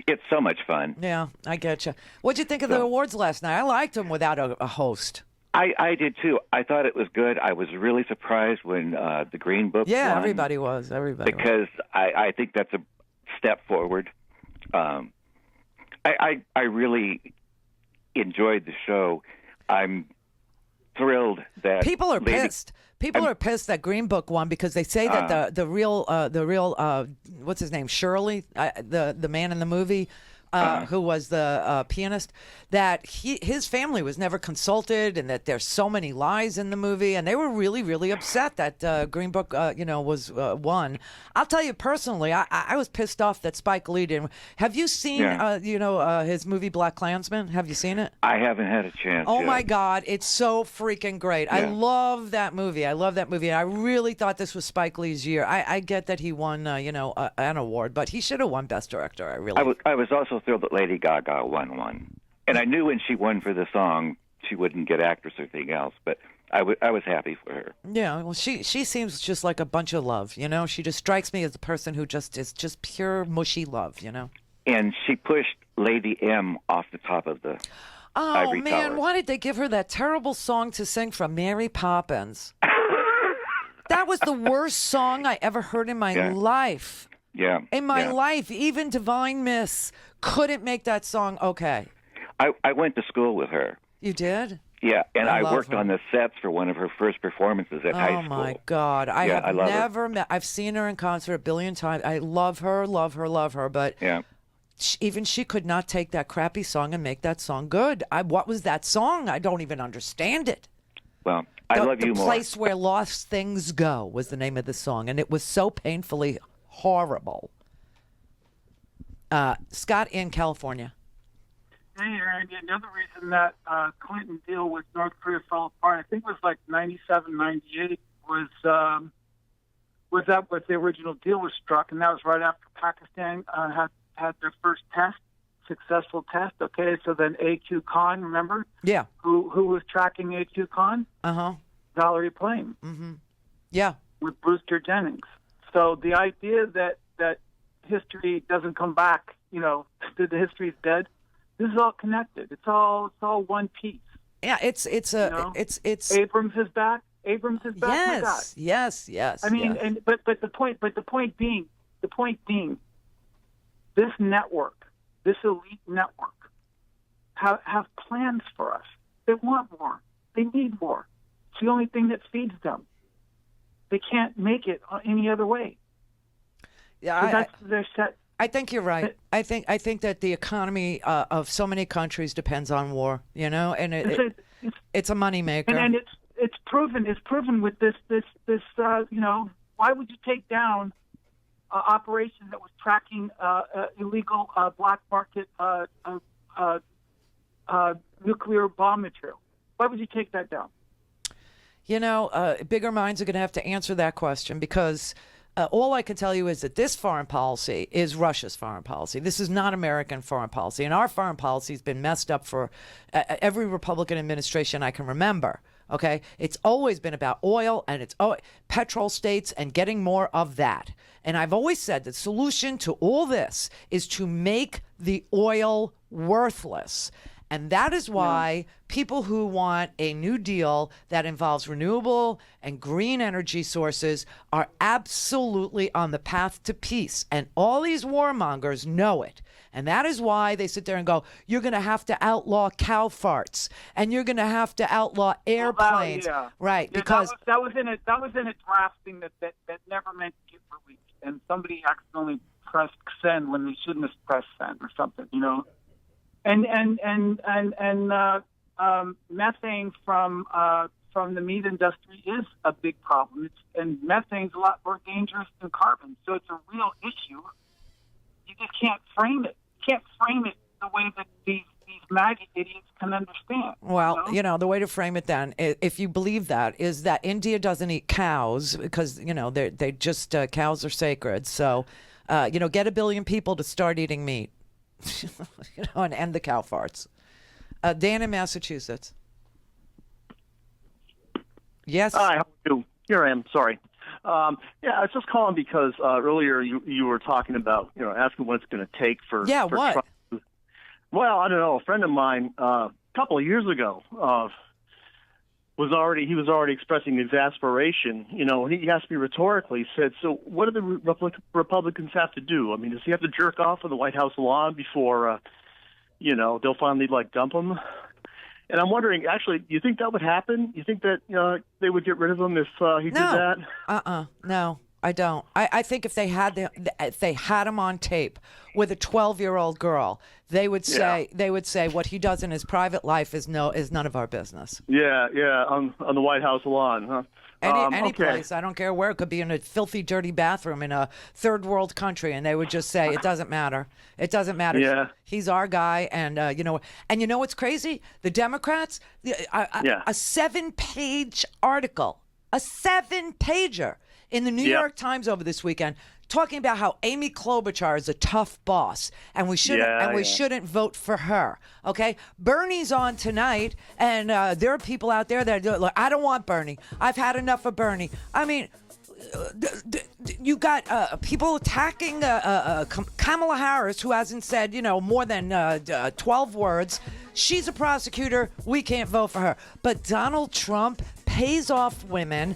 It's so much fun. Yeah, I get you. What'd you think of the awards last night? I liked them without a host. I did, too. I thought it was good. I was really surprised when the Green Book won. Everybody was. Because I think that's a step forward. I really enjoyed the show. I'm thrilled that people are pissed. People are pissed that Green Book won because they say that the real what's his name, Shirley, the man in the movie, who was the pianist, that his family was never consulted and that there's so many lies in the movie, and they were really, really upset that Green Book, was won. I'll tell you personally, I was pissed off that Spike Lee didn't. Have you seen, his movie Black Klansman? Have you seen it? I haven't had a chance. Oh yet. my God, it's so freaking great. Yeah. I love that movie. And I really thought this was Spike Lee's year. I get that he won, an award, but he should have won Best Director. I was also thrilled that Lady Gaga won one. And I knew when she won for the song, she wouldn't get actress or anything else, but I was happy for her. Yeah, well, she seems just like a bunch of love, She just strikes me as a person who is just pure mushy love, And she pushed Lady M off the top of the ivory tower. Why did they give her that terrible song to sing from Mary Poppins? That was the worst song I ever heard in my life. Yeah. In my life, even Divine Miss couldn't make that song okay. I went to school with her. You did? Yeah, and I worked her. on the sets for one of her first performances at high school. Oh, my God. I have never met. I've seen her in concert a billion times. I love her, but even she could not take that crappy song and make that song good. What was that song? I don't even understand it. Well, I Love You The More. Place Where Lost Things Go was the name of the song, and it was so painfully horrible. Scott in California. Hey, Randy, another reason that Clinton deal with North Korea fell apart, I think it was like 97, 98, was that what the original deal was struck, and that was right after Pakistan had their first successful test. Okay, so then A.Q. Khan, remember? Yeah. Who was tracking A.Q. Khan? Uh-huh. Valerie Plame. Mm-hmm. Yeah. With Brewster Jennings. So the idea that history doesn't come back, that the history's dead, this is all connected. It's all one piece. Yeah, it's Abrams is back. Abrams is back. My God. Yes. I mean, yes. but the point being, this network, this elite network, have plans for us. They want war. They need war. It's the only thing that feeds them. They can't make it any other way. Yeah, they're set. I think you're right. I think that the economy of so many countries depends on war. And it's a moneymaker. And it's proven. It's proven with this. Why would you take down an operation that was tracking illegal black market nuclear bomb material? Why would you take that down? Bigger minds are going to have to answer that question because all I can tell you is that this foreign policy is Russia's foreign policy. This is not American foreign policy. And our foreign policy has been messed up for every Republican administration I can remember. Okay? It's always been about oil and it's petrol states and getting more of that. And I've always said the solution to all this is to make the oil worthless. And that is why people who want a New Deal that involves renewable and green energy sources are absolutely on the path to peace. And all these warmongers know it. And that is why they sit there and go, you're going to have to outlaw cow farts and you're going to have to outlaw airplanes. Right. Yeah, because that was in a drafting that never meant to get released. And somebody accidentally pressed send when they shouldn't have pressed send or something, And methane from the meat industry is a big problem. And methane's a lot more dangerous than carbon, so it's a real issue. You just can't frame it. You can't frame it the way that these MAGA idiots can understand. Well, the way to frame it then, if you believe that, is that India doesn't eat cows because they just cows are sacred. So, get 1 billion people to start eating meat. And end the cow farts. Dan in Massachusetts. Yes. Hi, how are you? Here I am. Sorry. I was just calling because earlier you were talking about asking what it's going to take for what? Trump. Well, I don't know. A friend of mine a couple of years ago was already expressing exasperation. He asked me rhetorically. He said, "So what do the Republicans have to do? I mean, does he have to jerk off on the White House lawn before, they'll finally dump him?" And I'm wondering, actually, do you think that would happen? You think that they would get rid of him if he did that? No, I don't. I think if they had him on tape with a 12-year-old girl, they would say what he does in his private life is none of our business. Yeah, on the White House lawn, huh? Any place, I don't care where. It could be in a filthy, dirty bathroom in a third world country, and they would just say it doesn't matter. It doesn't matter. Yeah. He's our guy, and And you know what's crazy? The Democrats, a 7-page article, a 7-pager in the New York Times over this weekend, talking about how Amy Klobuchar is a tough boss, and we shouldn't vote for her. Okay, Bernie's on tonight, and there are people out there that are like, I don't want Bernie. I've had enough of Bernie. I mean, you got people attacking Kamala Harris, who hasn't said more than 12 words. She's a prosecutor. We can't vote for her. But Donald Trump pays off women.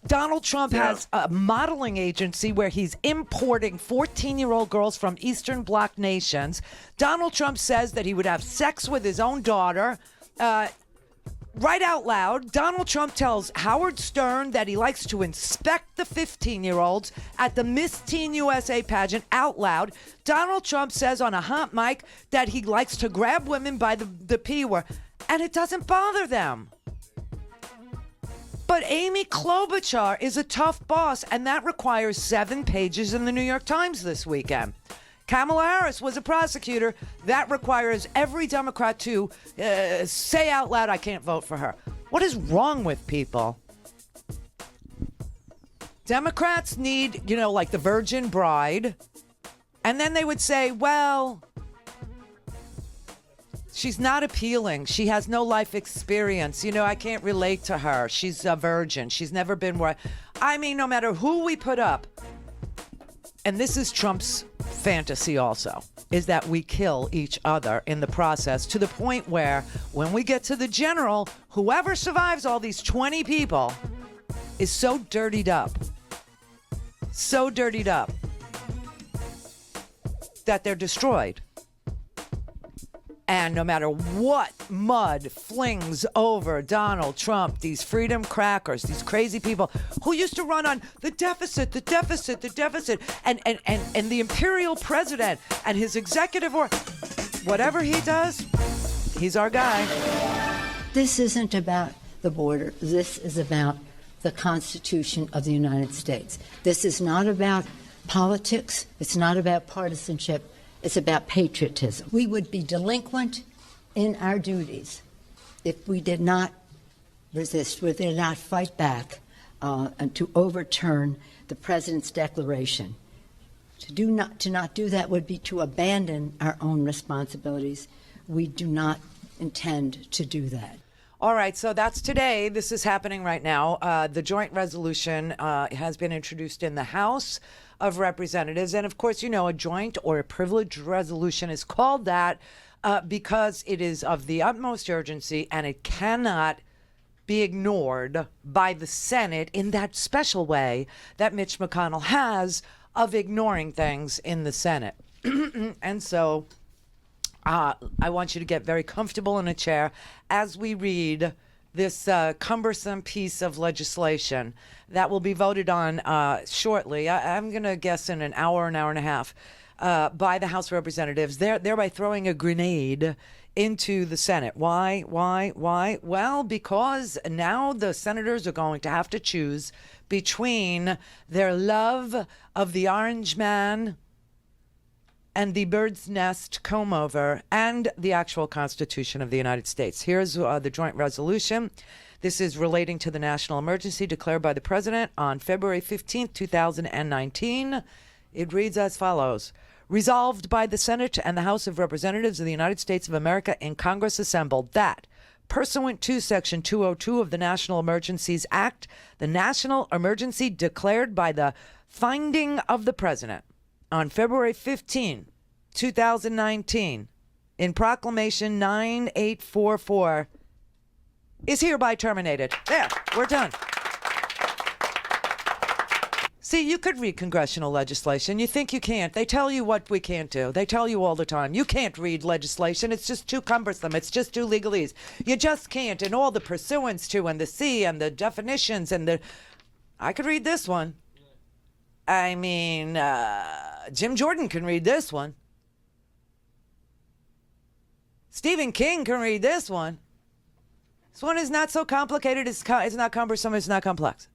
Donald Trump has a modeling agency where he's importing 14-year-old girls from Eastern Bloc nations. Donald Trump says that he would have sex with his own daughter. Right out loud, Donald Trump tells Howard Stern that he likes to inspect the 15-year-olds at the Miss Teen USA pageant out loud. Donald Trump says on a hot mic that he likes to grab women by the P word, and it doesn't bother them. But Amy Klobuchar is a tough boss, and that requires 7 pages in the New York Times this weekend. Kamala Harris was a prosecutor. That requires every Democrat to say out loud, I can't vote for her. What is wrong with people? Democrats need, like the virgin bride. And then they would say, well, she's not appealing. She has no life experience. I can't relate to her. She's a virgin. She's never been where. I mean, no matter who we put up, and this is Trump's fantasy also, is that we kill each other in the process to the point where when we get to the general, whoever survives all these 20 people is so dirtied up that they're destroyed. And no matter what mud flings over Donald Trump, these freedom crackers, these crazy people who used to run on the deficit, and the imperial president and his executive order, whatever he does, he's our guy. This isn't about the border. This is about the Constitution of the United States. This is not about politics. It's not about partisanship. It's about patriotism. We would be delinquent in our duties if we did not resist, we did not fight back and to overturn the president's declaration. To not do that would be to abandon our own responsibilities. We do not intend to do that. All right, so that's today. This is happening right now. The joint resolution has been introduced in the House of Representatives. And of course, a joint or a privileged resolution is called that because it is of the utmost urgency and it cannot be ignored by the Senate in that special way that Mitch McConnell has of ignoring things in the Senate. And so I want you to get very comfortable in a chair as we read this cumbersome piece of legislation that will be voted on shortly. I'm going to guess in an hour and a half by the House of Representatives, thereby throwing a grenade into the Senate. Why? Well, because now the senators are going to have to choose between their love of the orange man and the bird's nest comb over and the actual Constitution of the United States. Here's the joint resolution. This is relating to the national emergency declared by the president on February 15th, 2019. It reads as follows. Resolved by the Senate and the House of Representatives of the United States of America in Congress assembled that, pursuant to Section 202 of the National Emergencies Act, the national emergency declared by the finding of the president on February 15, 2019, in Proclamation 9844, is hereby terminated. There, we're done. See, you could read congressional legislation. You think you can't. They tell you what we can't do. They tell you all the time. You can't read legislation. It's just too cumbersome. It's just too legalese. You just can't. And all the pursuants to and the C and the definitions and the... I could read this one. I mean, Jim Jordan can read this one. Stephen King can read this one. This one is not so complicated. It's not cumbersome. It's not complex.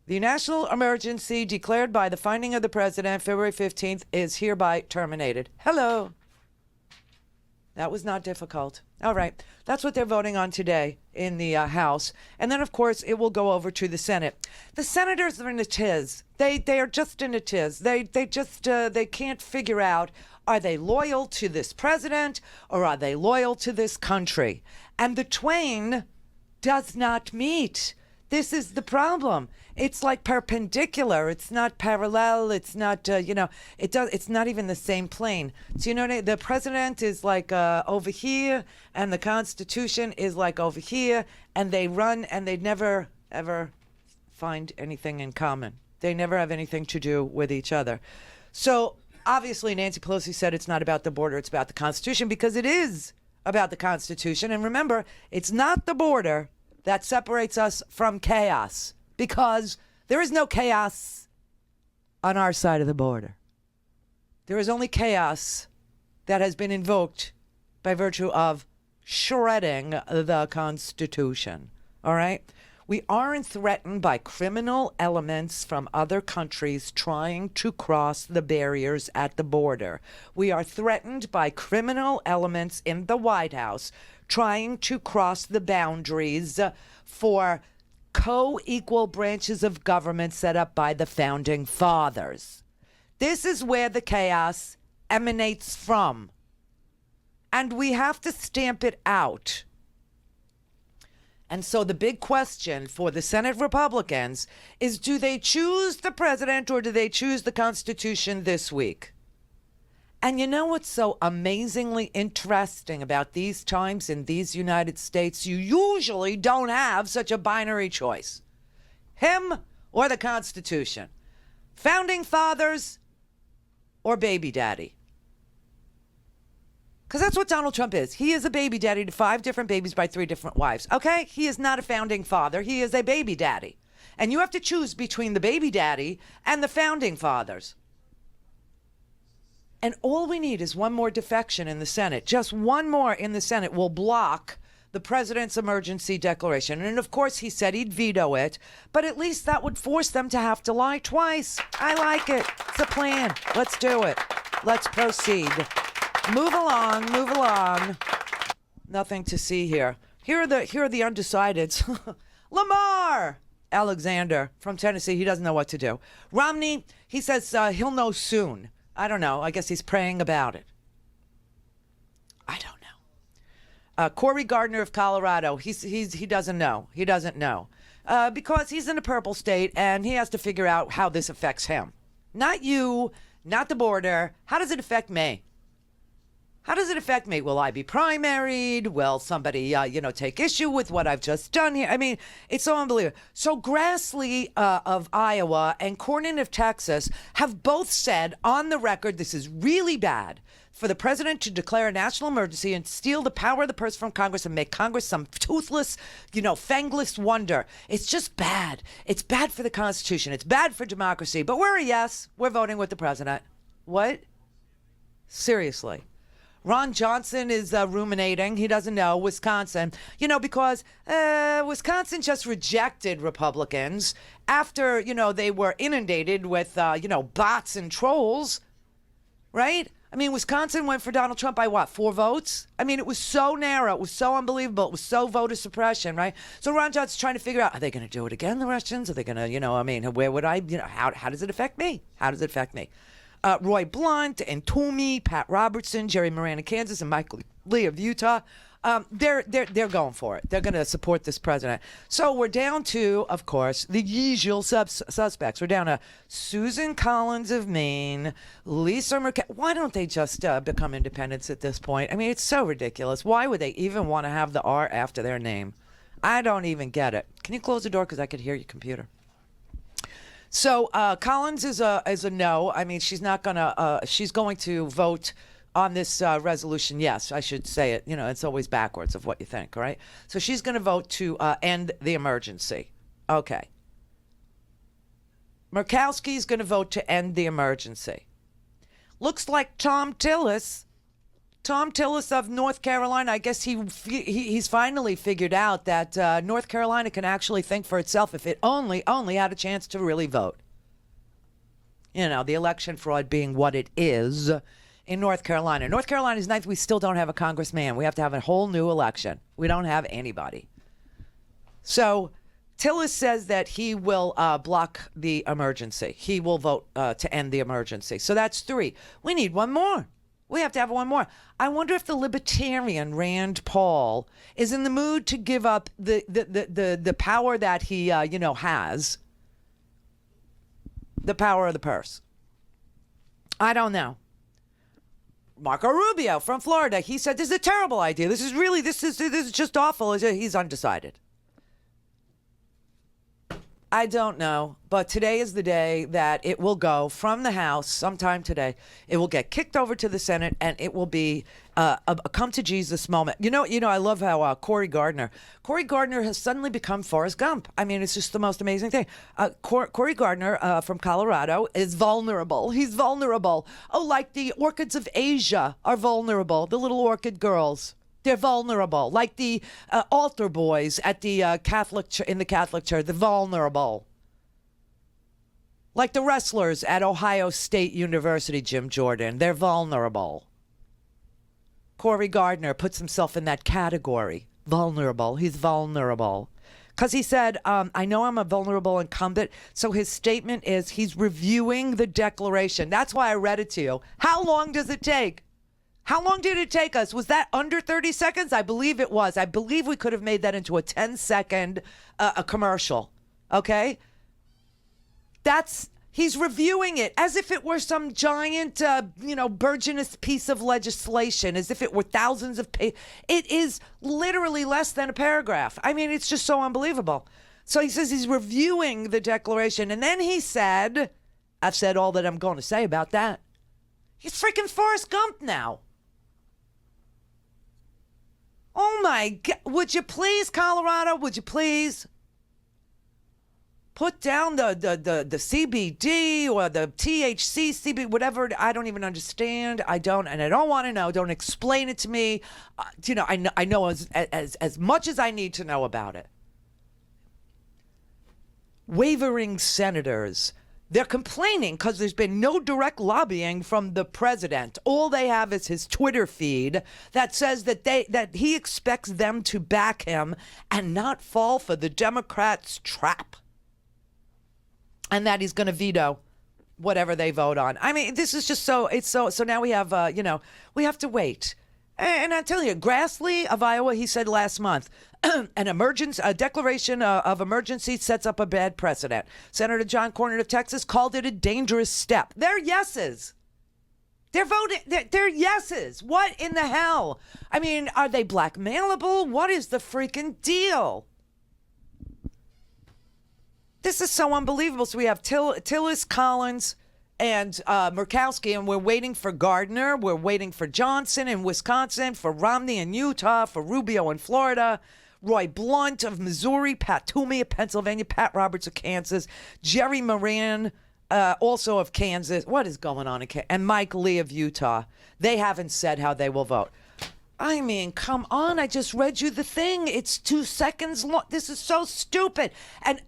The national emergency declared by the finding of the president February 15th is hereby terminated. Hello. That was not difficult. All right. That's what they're voting on today in the House. And then, of course, it will go over to the Senate. The senators are in a tiz. They are just in a tiz. They can't figure out, are they loyal to this president or are they loyal to this country? And the twain does not meet. This is the problem. It's like perpendicular. It's not parallel. It's not, it's not even the same plane. So, the president is like over here and the Constitution is like over here, and they run and they never, ever find anything in common. They never have anything to do with each other. So obviously Nancy Pelosi said it's not about the border, it's about the Constitution, because it is about the Constitution. And remember, it's not the border that separates us from chaos, because there is no chaos on our side of the border. There is only chaos that has been invoked by virtue of shredding the Constitution. All right? We aren't threatened by criminal elements from other countries trying to cross the barriers at the border. We are threatened by criminal elements in the White House trying to cross the boundaries for co-equal branches of government set up by the Founding Fathers. This is where the chaos emanates from. And we have to stamp it out. And so the big question for the Senate Republicans is, do they choose the president or do they choose the Constitution this week? And you know what's so amazingly interesting about these times in these United States? You usually don't have such a binary choice. Him or the Constitution. Founding Fathers or baby daddy. Because that's what Donald Trump is. He is a baby daddy to 5 different babies by 3 different wives. Okay? He is not a founding father. He is a baby daddy. And you have to choose between the baby daddy and the founding fathers. And all we need is one more defection in the Senate. Just one more in the Senate will block the president's emergency declaration. And of course, he said he'd veto it, but at least that would force them to have to lie twice. I like it. It's a plan. Let's do it. Let's proceed. Move along, move along. Nothing to see here. Here are the undecideds. Lamar Alexander from Tennessee. He doesn't know what to do. Romney, he says he'll know soon. I don't know. I guess he's praying about it. I don't know. Cory Gardner of Colorado. He doesn't know. He doesn't know because he's in a purple state and he has to figure out how this affects him. Not you. Not the border. How does it affect me? How does it affect me? Will I be primaried? Will somebody, take issue with what I've just done here? I mean, it's so unbelievable. So Grassley of Iowa and Cornyn of Texas have both said on the record, this is really bad for the president to declare a national emergency and steal the power of the purse from Congress and make Congress some toothless, fangless wonder. It's just bad. It's bad for the Constitution. It's bad for democracy. But we're a yes. We're voting with the president. What? Seriously. Ron Johnson is ruminating. He doesn't know. Wisconsin, because Wisconsin just rejected Republicans after, they were inundated with, bots and trolls, right? I mean, Wisconsin went for Donald Trump by what, 4 votes? I mean, it was so narrow. It was so unbelievable. It was so voter suppression, right? So Ron Johnson's trying to figure out, are they going to do it again, the Russians? Are they going to, where would I, how does it affect me? How does it affect me? Roy Blunt and Toomey, Pat Robertson, Jerry Moran of Kansas, and Michael Lee of Utah. They're going for it. They're going to support this president. So we're down to, of course, the usual suspects. We're down to Susan Collins of Maine, Lisa Murkowski. Why don't they just become independents at this point? I mean, it's so ridiculous. Why would they even want to have the R after their name? I don't even get it. Can you close the door because I could hear your computer? So Collins is a no. I mean, she's not gonna. She's going to vote on this resolution. Yes, I should say it. It's always backwards of what you think, right? So she's going to vote to end the emergency. Okay. Murkowski's going to vote to end the emergency. Looks like Tom Tillis of North Carolina, I guess he's finally figured out that North Carolina can actually think for itself if it only had a chance to really vote. The election fraud being what it is in North Carolina. North Carolina's ninth. We still don't have a congressman. We have to have a whole new election. We don't have anybody. So Tillis says that he will block the emergency. He will vote to end the emergency. So that's 3. We need one more. We have to have one more. I wonder if the libertarian Rand Paul is in the mood to give up the power that he has, the power of the purse. I don't know. Marco Rubio from Florida, he said this is a terrible idea. This is just awful. He's undecided. I don't know, but today is the day that it will go from the House sometime today. It will get kicked over to the Senate, and it will be a come to Jesus moment. I love how Cory Gardner has suddenly become Forrest Gump. I mean, it's just the most amazing thing. Cory Gardner from Colorado is vulnerable. He's vulnerable. Oh, like the orchids of Asia are vulnerable. The little orchid girls. They're vulnerable, like the altar boys at the in the Catholic Church. They're vulnerable, like the wrestlers at Ohio State University. Jim Jordan, they're vulnerable. Corey Gardner puts himself in that category. Vulnerable. He's vulnerable. Because he said, I know I'm a vulnerable incumbent. So his statement is he's reviewing the declaration. That's why I read it to you. How long does it take? How long did it take us? Was that under 30 seconds? I believe it was. I believe we could have made that into a 10-second a commercial. Okay? He's reviewing it as if it were some giant, burgeonous piece of legislation, as if it were thousands of pages. It is literally less than a paragraph. I mean, it's just so unbelievable. So he says he's reviewing the declaration. And then he said, I've said all that I'm going to say about that. He's freaking Forrest Gump now. Oh, my God. Would you please, Colorado, would you please put down the CBD or the THC, CBD, whatever? I don't even understand. I don't want to know. Don't explain it to me. I know as much as I need to know about it. Wavering senators. They're complaining because there's been no direct lobbying from the president. All they have is his Twitter feed that says that he expects them to back him and not fall for the Democrats' trap. And that he's going to veto whatever they vote on. I mean, this is just so now we have, we have to wait. And I tell you, Grassley of Iowa, he said last month, a declaration of emergency sets up a bad precedent. Senator John Cornyn of Texas called it a dangerous step. They're yeses. They're voting. They're yeses. What in the hell? I mean, are they blackmailable? What is the freaking deal? This is so unbelievable. So we have Tillis, Collins, and Murkowski, and we're waiting for Gardner. We're waiting for Johnson in Wisconsin, for Romney in Utah, for Rubio in Florida, Roy Blunt of Missouri, Pat Toomey of Pennsylvania, Pat Roberts of Kansas, Jerry Moran also of Kansas. What is going on in Kansas? And Mike Lee of Utah. They haven't said how they will vote. I mean, come on. I just read you the thing. It's 2 seconds long. This is so stupid. And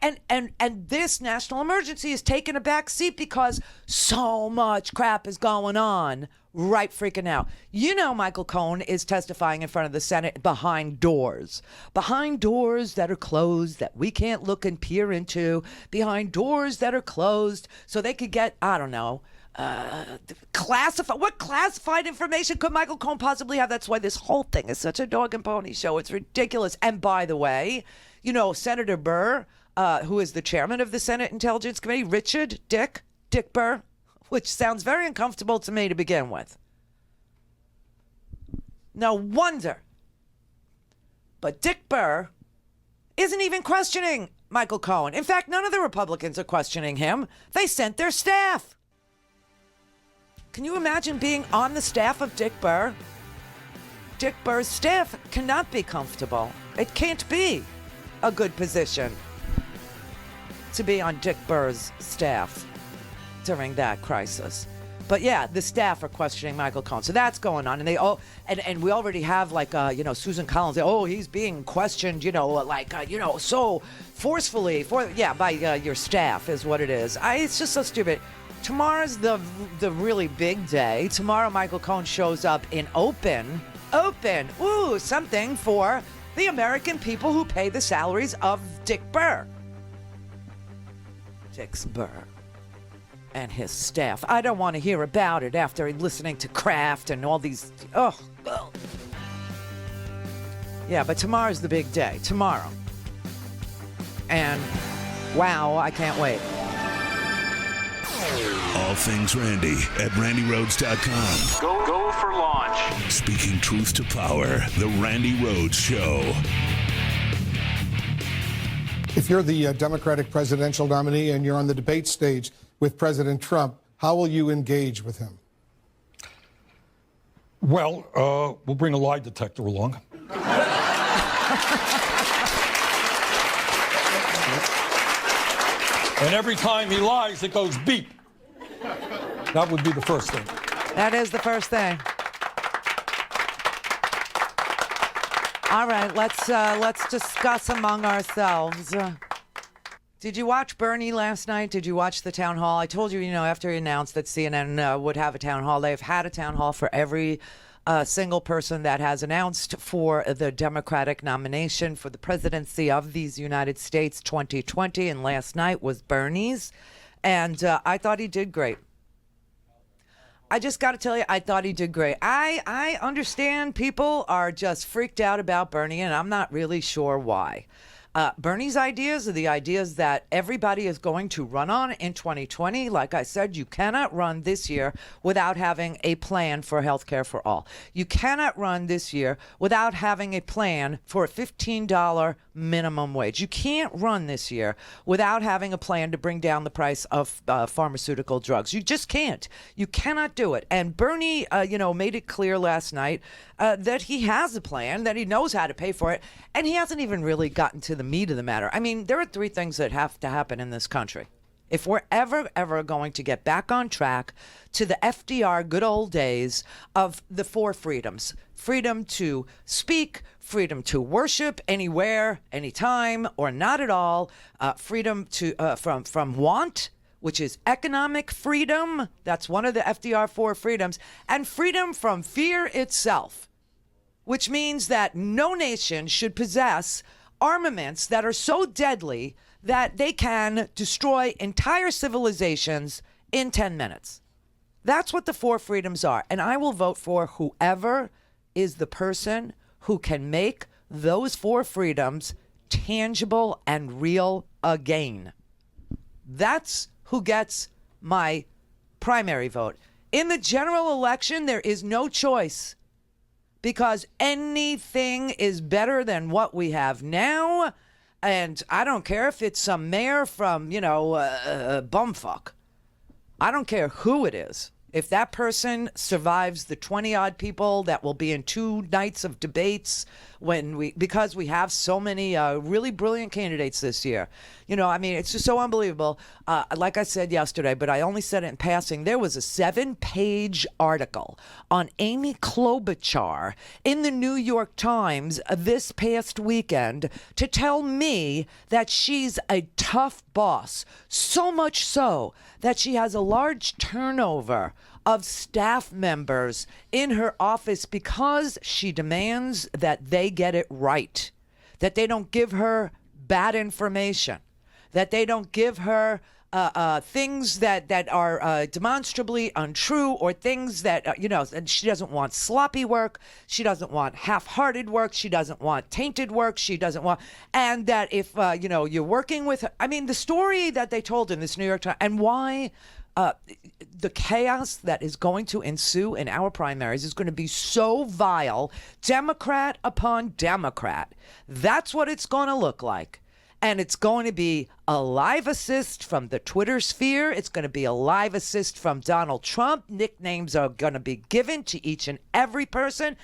this national emergency is taking a back seat because so much crap is going on right freaking now. You know, Michael Cohen is testifying in front of the Senate behind doors that are closed, that we can't look and peer into, behind doors that are closed so they could get, I don't know, what classified information could Michael Cohen possibly have? That's why this whole thing is such a dog and pony show. It's ridiculous. And by the way, Senator Burr, who is the chairman of the Senate Intelligence Committee, Dick Burr, which sounds very uncomfortable to me to begin with. No wonder. But Dick Burr isn't even questioning Michael Cohen. In fact, none of the Republicans are questioning him. They sent their staff. Can you imagine being on the staff of Dick Burr? Dick Burr's staff cannot be comfortable. It can't be a good position to be on Dick Burr's staff during that crisis. But yeah, the staff are questioning Michael Cohen. So that's going on. And and we already have Susan Collins. He's being questioned, so forcefully by your staff is what it is. It's just so stupid. Tomorrow's the really big day. Tomorrow, Michael Cohen shows up in open, something for the American people who pay the salaries of Dick Burr. Dick Burr and his staff. I don't want to hear about it after listening to Kraft and all these. Yeah, but tomorrow's the big day. Tomorrow. And wow, I can't wait. All things Randy at RandyRhodes.com. Go for launch. Speaking truth to power, the Randi Rhodes Show. If you're the Democratic presidential nominee and you're on the debate stage with President Trump, how will you engage with him? Well, we'll bring a lie detector along. And every time he lies, it goes beep. That would be the first thing. That is the first thing. All right, let's discuss among ourselves. Did you watch Bernie last night? Did you watch the town hall? I told you, after he announced that CNN would have a town hall, they've had a town hall for every single person that has announced for the Democratic nomination for the presidency of these United States 2020. And last night was Bernie's. And I thought he did great. I just got to tell you, I thought he did great. I understand people are just freaked out about Bernie, and I'm not really sure why. Bernie's ideas are the ideas that everybody is going to run on in 2020. Like I said, you cannot run this year without having a plan for health care for all. You cannot run this year without having a plan for a $15 minimum wage. You can't run this year without having a plan to bring down the price of pharmaceutical drugs. You just can't. You cannot do it. And Bernie, made it clear last night that he has a plan, that he knows how to pay for it, and he hasn't even really gotten to the meat of the matter. I mean, there are three things that have to happen in this country. If we're ever going to get back on track to the FDR good old days of the four freedoms: freedom to speak, freedom to worship anywhere, anytime, or not at all, freedom to from want, which is economic freedom. That's one of the FDR four freedoms, and freedom from fear itself, which means that no nation should possess armaments that are so deadly that they can destroy entire civilizations in 10 minutes. That's what the four freedoms are. And I will vote for whoever is the person who can make those four freedoms tangible and real again. That's who gets my primary vote. In the general election, there is no choice, because anything is better than what we have now. And I don't care if it's some mayor from, bumfuck. I don't care who it is. If that person survives the 20-odd people that will be in 2 nights of debates, because we have so many really brilliant candidates this year. It's just so unbelievable. Like I said yesterday, but I only said it in passing, there was a 7-page article on Amy Klobuchar in the New York Times this past weekend to tell me that she's a tough boss. So much so that she has a large turnover of staff members in her office because she demands that they get it right, that they don't give her bad information, that they don't give her things that are demonstrably untrue, or things that, and she doesn't want sloppy work. She doesn't want half-hearted work. She doesn't want tainted work. She doesn't want, and that if, you're working with her, the story that they told in this New York Times, and why the chaos that is going to ensue in our primaries is going to be so vile, Democrat upon Democrat. That's what it's going to look like. And it's going to be a live assist from the Twitter sphere. It's going to be a live assist from Donald Trump. Nicknames are going to be given to each and every person,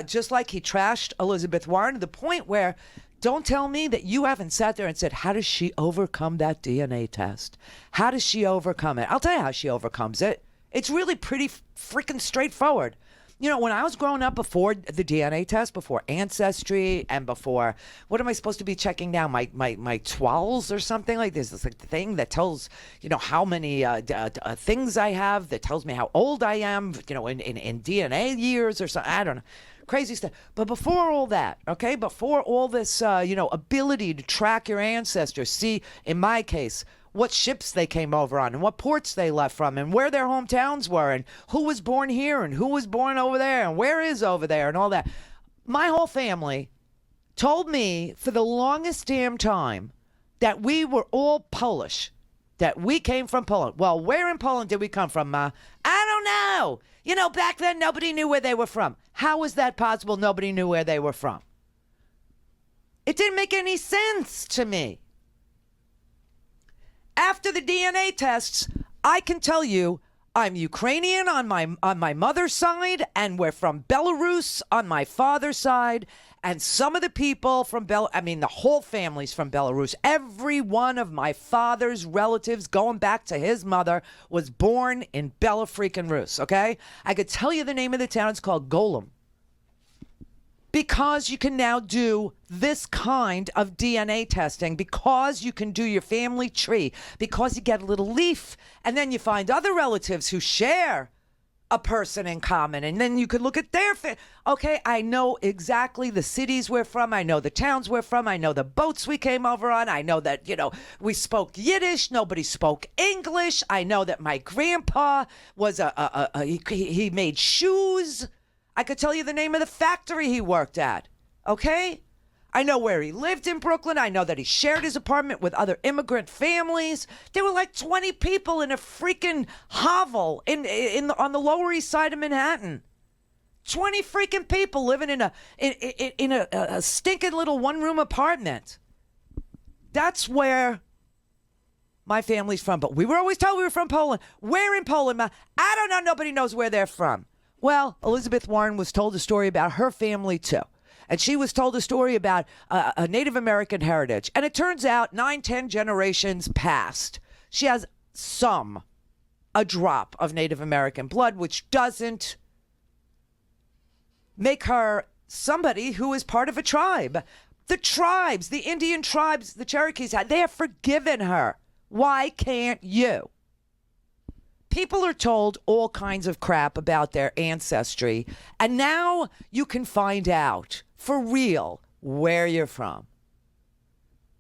just like he trashed Elizabeth Warren, to the point where, don't tell me that you haven't sat there and said, how does she overcome that DNA test? How does she overcome it? I'll tell you how she overcomes it. It's really pretty freaking straightforward. When I was growing up, before the DNA test, before Ancestry, and before, what am I supposed to be checking now? My twals or something like this. It's like the thing that tells, how many things I have, that tells me how old I am, in DNA years or something. I don't know. Crazy stuff. But before all that, okay, before all this, ability to track your ancestors, see, in my case, what ships they came over on and what ports they left from and where their hometowns were and who was born here and who was born over there and where is over there and all that. My whole family told me for the longest damn time that we were all Polish, that we came from Poland. Well, where in Poland did we come from, Ma? I don't know. Back then nobody knew where they were from. How was that possible? Nobody knew where they were from. It didn't make any sense to me. After the DNA tests, I can tell you I'm Ukrainian on my mother's side, and we're from Belarus on my father's side, and some of the people from the whole family's from Belarus. Every one of my father's relatives, going back to his mother, was born in Bela-freaking-Rus, okay? I could tell you the name of the town. It's called Golem. Because you can now do this kind of DNA testing, because you can do your family tree, because you get a little leaf, and then you find other relatives who share a person in common, and then you could look at their okay, I know exactly the cities we're from, I know the towns we're from, I know the boats we came over on, I know that, we spoke Yiddish, nobody spoke English, I know that my grandpa was he made shoes. I could tell you the name of the factory he worked at, okay? I know where he lived in Brooklyn. I know that he shared his apartment with other immigrant families. There were like 20 people in a freaking hovel on the Lower East Side of Manhattan. 20 freaking people living in a stinking little one-room apartment. That's where my family's from. But we were always told we were from Poland. Where in Poland? I don't know. Nobody knows where they're from. Well, Elizabeth Warren was told a story about her family, too. And she was told a story about a Native American heritage. And it turns out 9-10 generations past, she has a drop of Native American blood, which doesn't make her somebody who is part of a tribe. The tribes, the Indian tribes, the Cherokees, they have forgiven her. Why can't you? People are told all kinds of crap about their ancestry, and now you can find out for real where you're from.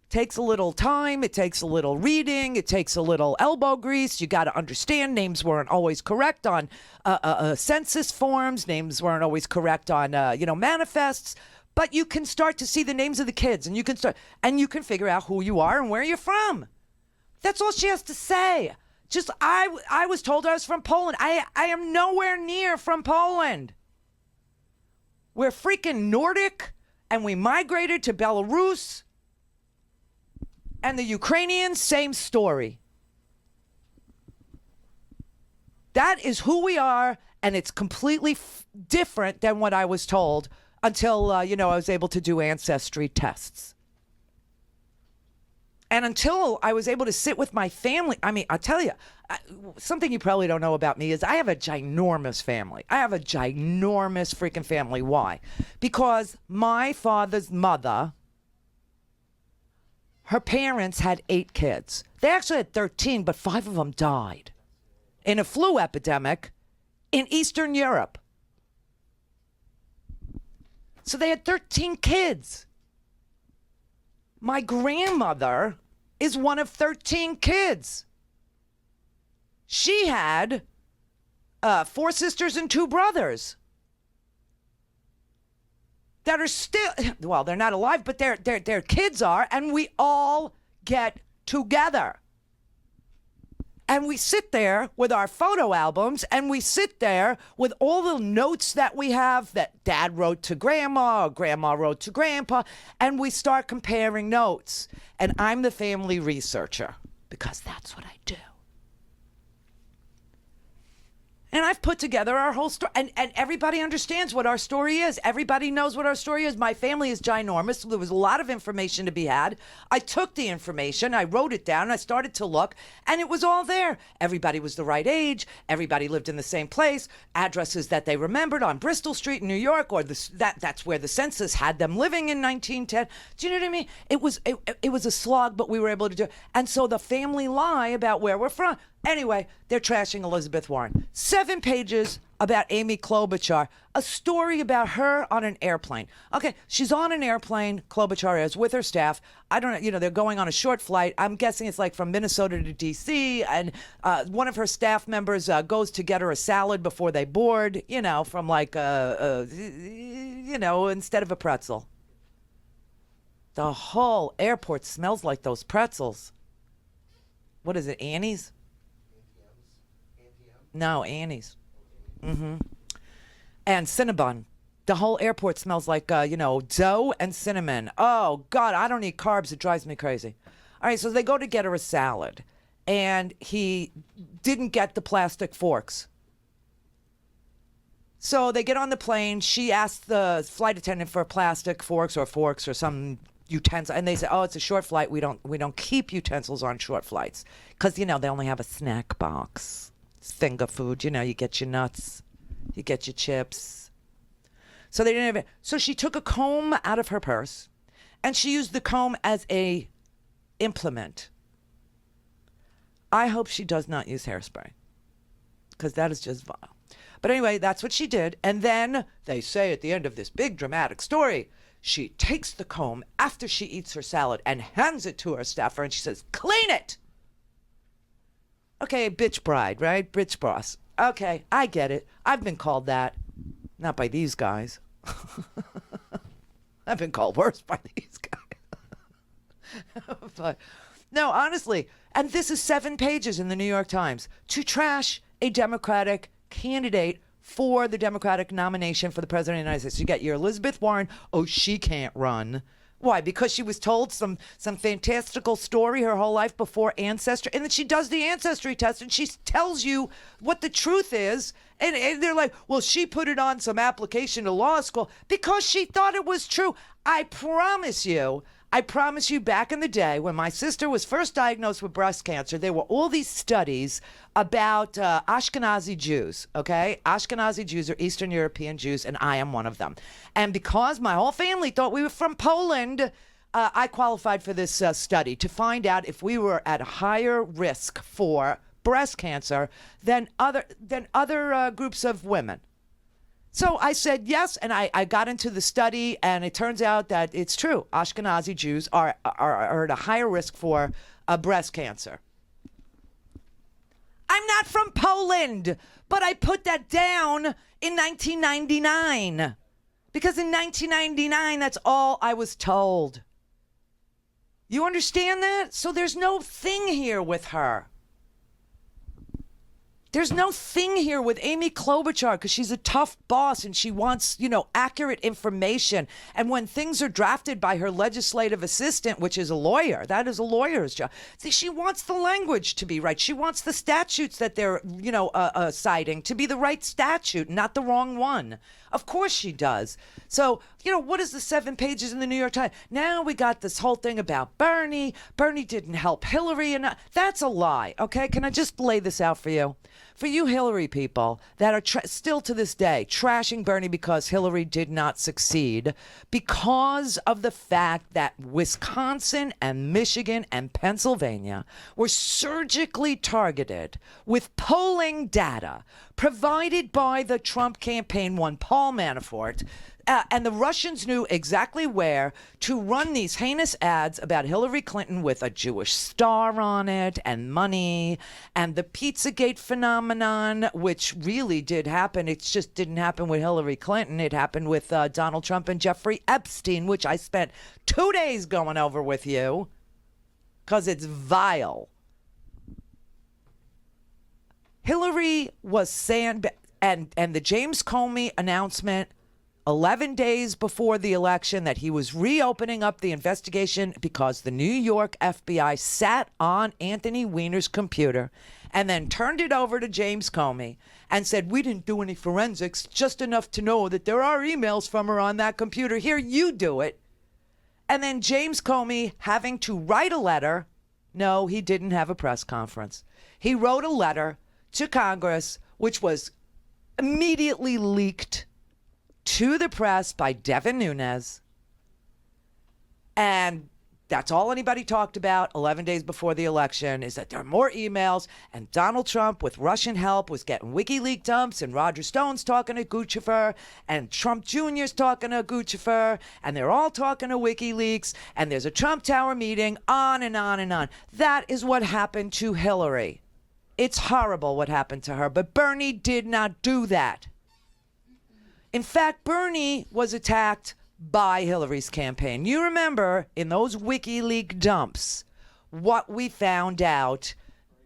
Takes a little time, it takes a little reading, it takes a little elbow grease. You got to understand names weren't always correct on census forms, names weren't always correct on manifests, but you can start to see the names of the kids, and you can figure out who you are and where you're from. That's all she has to say. Just, I was told I was from Poland. I am nowhere near from Poland. We're freaking Nordic, and we migrated to Belarus. And the Ukrainians, same story. That is who we are, and it's completely different than what I was told until, I was able to do ancestry tests. And until I was able to sit with my family, I'll tell you, something you probably don't know about me is I have a ginormous family. I have a ginormous freaking family. Why? Because my father's mother, her parents had 8 kids. They actually had 13, but 5 of them died in a flu epidemic in Eastern Europe. So they had 13 kids. My grandmother is one of 13 kids. She had 4 sisters and 2 brothers that are still, well, they're not alive, but their kids are, and we all get together. And we sit there with our photo albums, and we sit there with all the notes that we have that Dad wrote to Grandma or Grandma wrote to Grandpa, and we start comparing notes. And I'm the family researcher because that's what I do. And I've put together our whole story, and everybody understands what our story is. Everybody knows what our story is. My family is ginormous. There was a lot of information to be had. I took the information, I wrote it down, I started to look, and it was all there. Everybody was the right age. Everybody lived in the same place. Addresses that they remembered on Bristol Street in New York, or that's where the census had them living in 1910. Do you know what I mean? It was a slog, but we were able to do it. And so the family lie about where we're from. Anyway, they're trashing Elizabeth Warren. 7 pages about Amy Klobuchar, a story about her on an airplane. Okay, she's on an airplane, Klobuchar is, with her staff. I don't know, they're going on a short flight. I'm guessing it's like from Minnesota to D.C., and one of her staff members goes to get her a salad before they board, from like, instead of a pretzel. The whole airport smells like those pretzels. What is it, Annie's? No, Annie's. Mm-hmm. And Cinnabon. The whole airport smells like, dough and cinnamon. Oh, God, I don't eat carbs. It drives me crazy. All right, so they go to get her a salad, and he didn't get the plastic forks. So they get on the plane. She asks the flight attendant for plastic forks or some utensil, and they say, "Oh, it's a short flight. We don't keep utensils on short flights because they only have a snack box." Finger food, you get your nuts, you get your chips. So they didn't have it. So she took a comb out of her purse, and she used the comb as a implement. I hope she does not use hairspray, because that is just vile. But anyway, that's what she did. And then they say at the end of this big dramatic story, she takes the comb after she eats her salad and hands it to her staffer, and she says, "Clean it." Okay, bitch bride, right? Bitch boss. Okay, I get it. I've been called that. Not by these guys. I've been called worse by these guys. But no, honestly, and this is 7 pages in the New York Times to trash a Democratic candidate for the Democratic nomination for the President of the United States. You get your Elizabeth Warren. Oh, she can't run. Why? Because she was told some fantastical story her whole life before Ancestry, and then she does the Ancestry test, and she tells you what the truth is, and they're like, well, she put it on some application to law school because she thought it was true. I promise you, back in the day when my sister was first diagnosed with breast cancer, there were all these studies about Ashkenazi Jews, okay? Ashkenazi Jews are Eastern European Jews, and I am one of them. And because my whole family thought we were from Poland, I qualified for this study to find out if we were at a higher risk for breast cancer than other groups of women. So I said yes, and I got into the study, and it turns out that it's true. Ashkenazi Jews are at a higher risk for breast cancer. I'm not from Poland, but I put that down in 1999. Because in 1999, that's all I was told. You understand that? So there's no thing here with her. There's no thing here with Amy Klobuchar because she's a tough boss and she wants, accurate information. And when things are drafted by her legislative assistant, which is a lawyer, that is a lawyer's job. See, she wants the language to be right. She wants the statutes that they're, citing to be the right statute, not the wrong one. Of course she does. So, what is the 7 pages in the New York Times? Now we got this whole thing about Bernie. Bernie didn't help Hillary. And that's a lie, okay? Can I just lay this out for you? For you Hillary people that are still to this day trashing Bernie because Hillary did not succeed because of the fact that Wisconsin and Michigan and Pennsylvania were surgically targeted with polling data provided by the Trump campaign one, Paul Manafort, and the Russians knew exactly where to run these heinous ads about Hillary Clinton with a Jewish star on it and money and the Pizzagate phenomenon, which really did happen. It just didn't happen with Hillary Clinton. It happened with Donald Trump and Jeffrey Epstein, which I spent 2 days going over with you because it's vile. Hillary was saying, and the James Comey announcement 11 days before the election that he was reopening up the investigation because the New York FBI sat on Anthony Weiner's computer and then turned it over to James Comey and said, we didn't do any forensics, just enough to know that there are emails from her on that computer. Here, you do it. And then James Comey having to write a letter. No, he didn't have a press conference. He wrote a letter to Congress, which was immediately leaked to the press by Devin Nunes. And that's all anybody talked about 11 days before the election, is that there are more emails, and Donald Trump, with Russian help, was getting WikiLeaks dumps, and Roger Stone's talking to Guccifer, and Trump Jr.'s talking to Guccifer, and they're all talking to WikiLeaks, and there's a Trump Tower meeting, on and on and on. That is what happened to Hillary. It's horrible what happened to her, but Bernie did not do that. In fact, Bernie was attacked by Hillary's campaign. You remember in those WikiLeaks dumps what we found out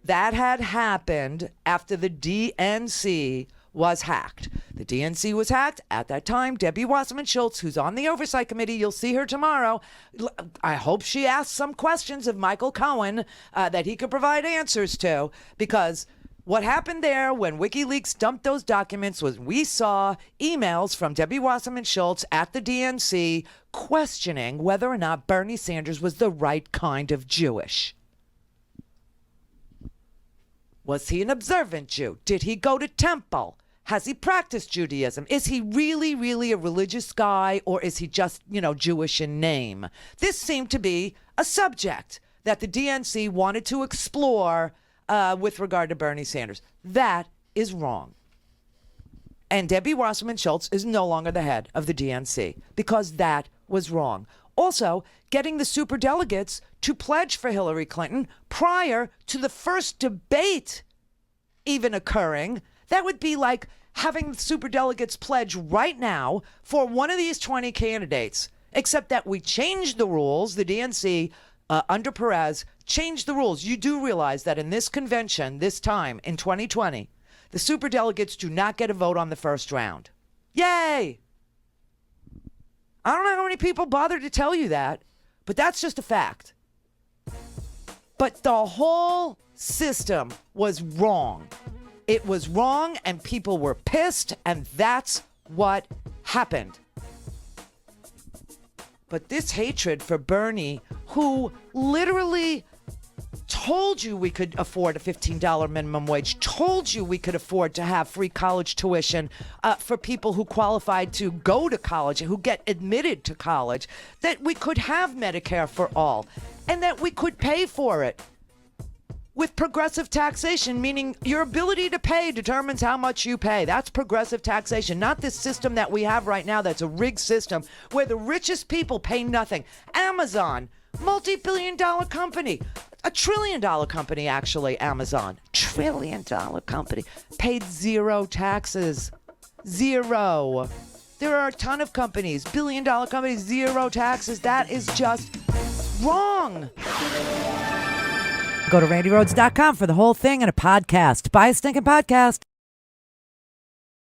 that had happened after the DNC was hacked. The DNC was hacked at that time. Debbie Wasserman Schultz, who's on the Oversight Committee, you'll see her tomorrow. I hope she asks some questions of Michael Cohen that he could provide answers to, because what happened there when WikiLeaks dumped those documents was we saw emails from Debbie Wasserman Schultz at the DNC questioning whether or not Bernie Sanders was the right kind of Jewish. Was he an observant Jew? Did he go to temple? Has he practiced Judaism? Is he really, really a religious guy, or is he just, Jewish in name? This seemed to be a subject that the DNC wanted to explore with regard to Bernie Sanders. That is wrong. And Debbie Wasserman Schultz is no longer the head of the DNC because that was wrong. Also, getting the superdelegates to pledge for Hillary Clinton prior to the first debate even occurring, that would be like having the superdelegates pledge right now for one of these 20 candidates, except that we changed the rules. The DNC, under Perez, changed the rules. You do realize that in this convention, this time in 2020, the superdelegates do not get a vote on the first round. Yay! I don't know how many people bothered to tell you that, but that's just a fact. But the whole system was wrong. It was wrong, and people were pissed, and that's what happened. But this hatred for Bernie, who literally told you we could afford a $15 minimum wage, told you we could afford to have free college tuition for people who qualified to go to college, who get admitted to college, that we could have Medicare for all, and that we could pay for it with progressive taxation, meaning your ability to pay determines how much you pay. That's progressive taxation, not this system that we have right now that's a rigged system where the richest people pay nothing. Amazon, multi-billion-dollar company, $1 trillion company, actually, Amazon, $1 trillion company, paid zero taxes. Zero. There are a ton of companies, billion-dollar companies, zero taxes. That is just wrong. Go to RandiRhodes.com for the whole thing and a podcast. Buy a stinking podcast.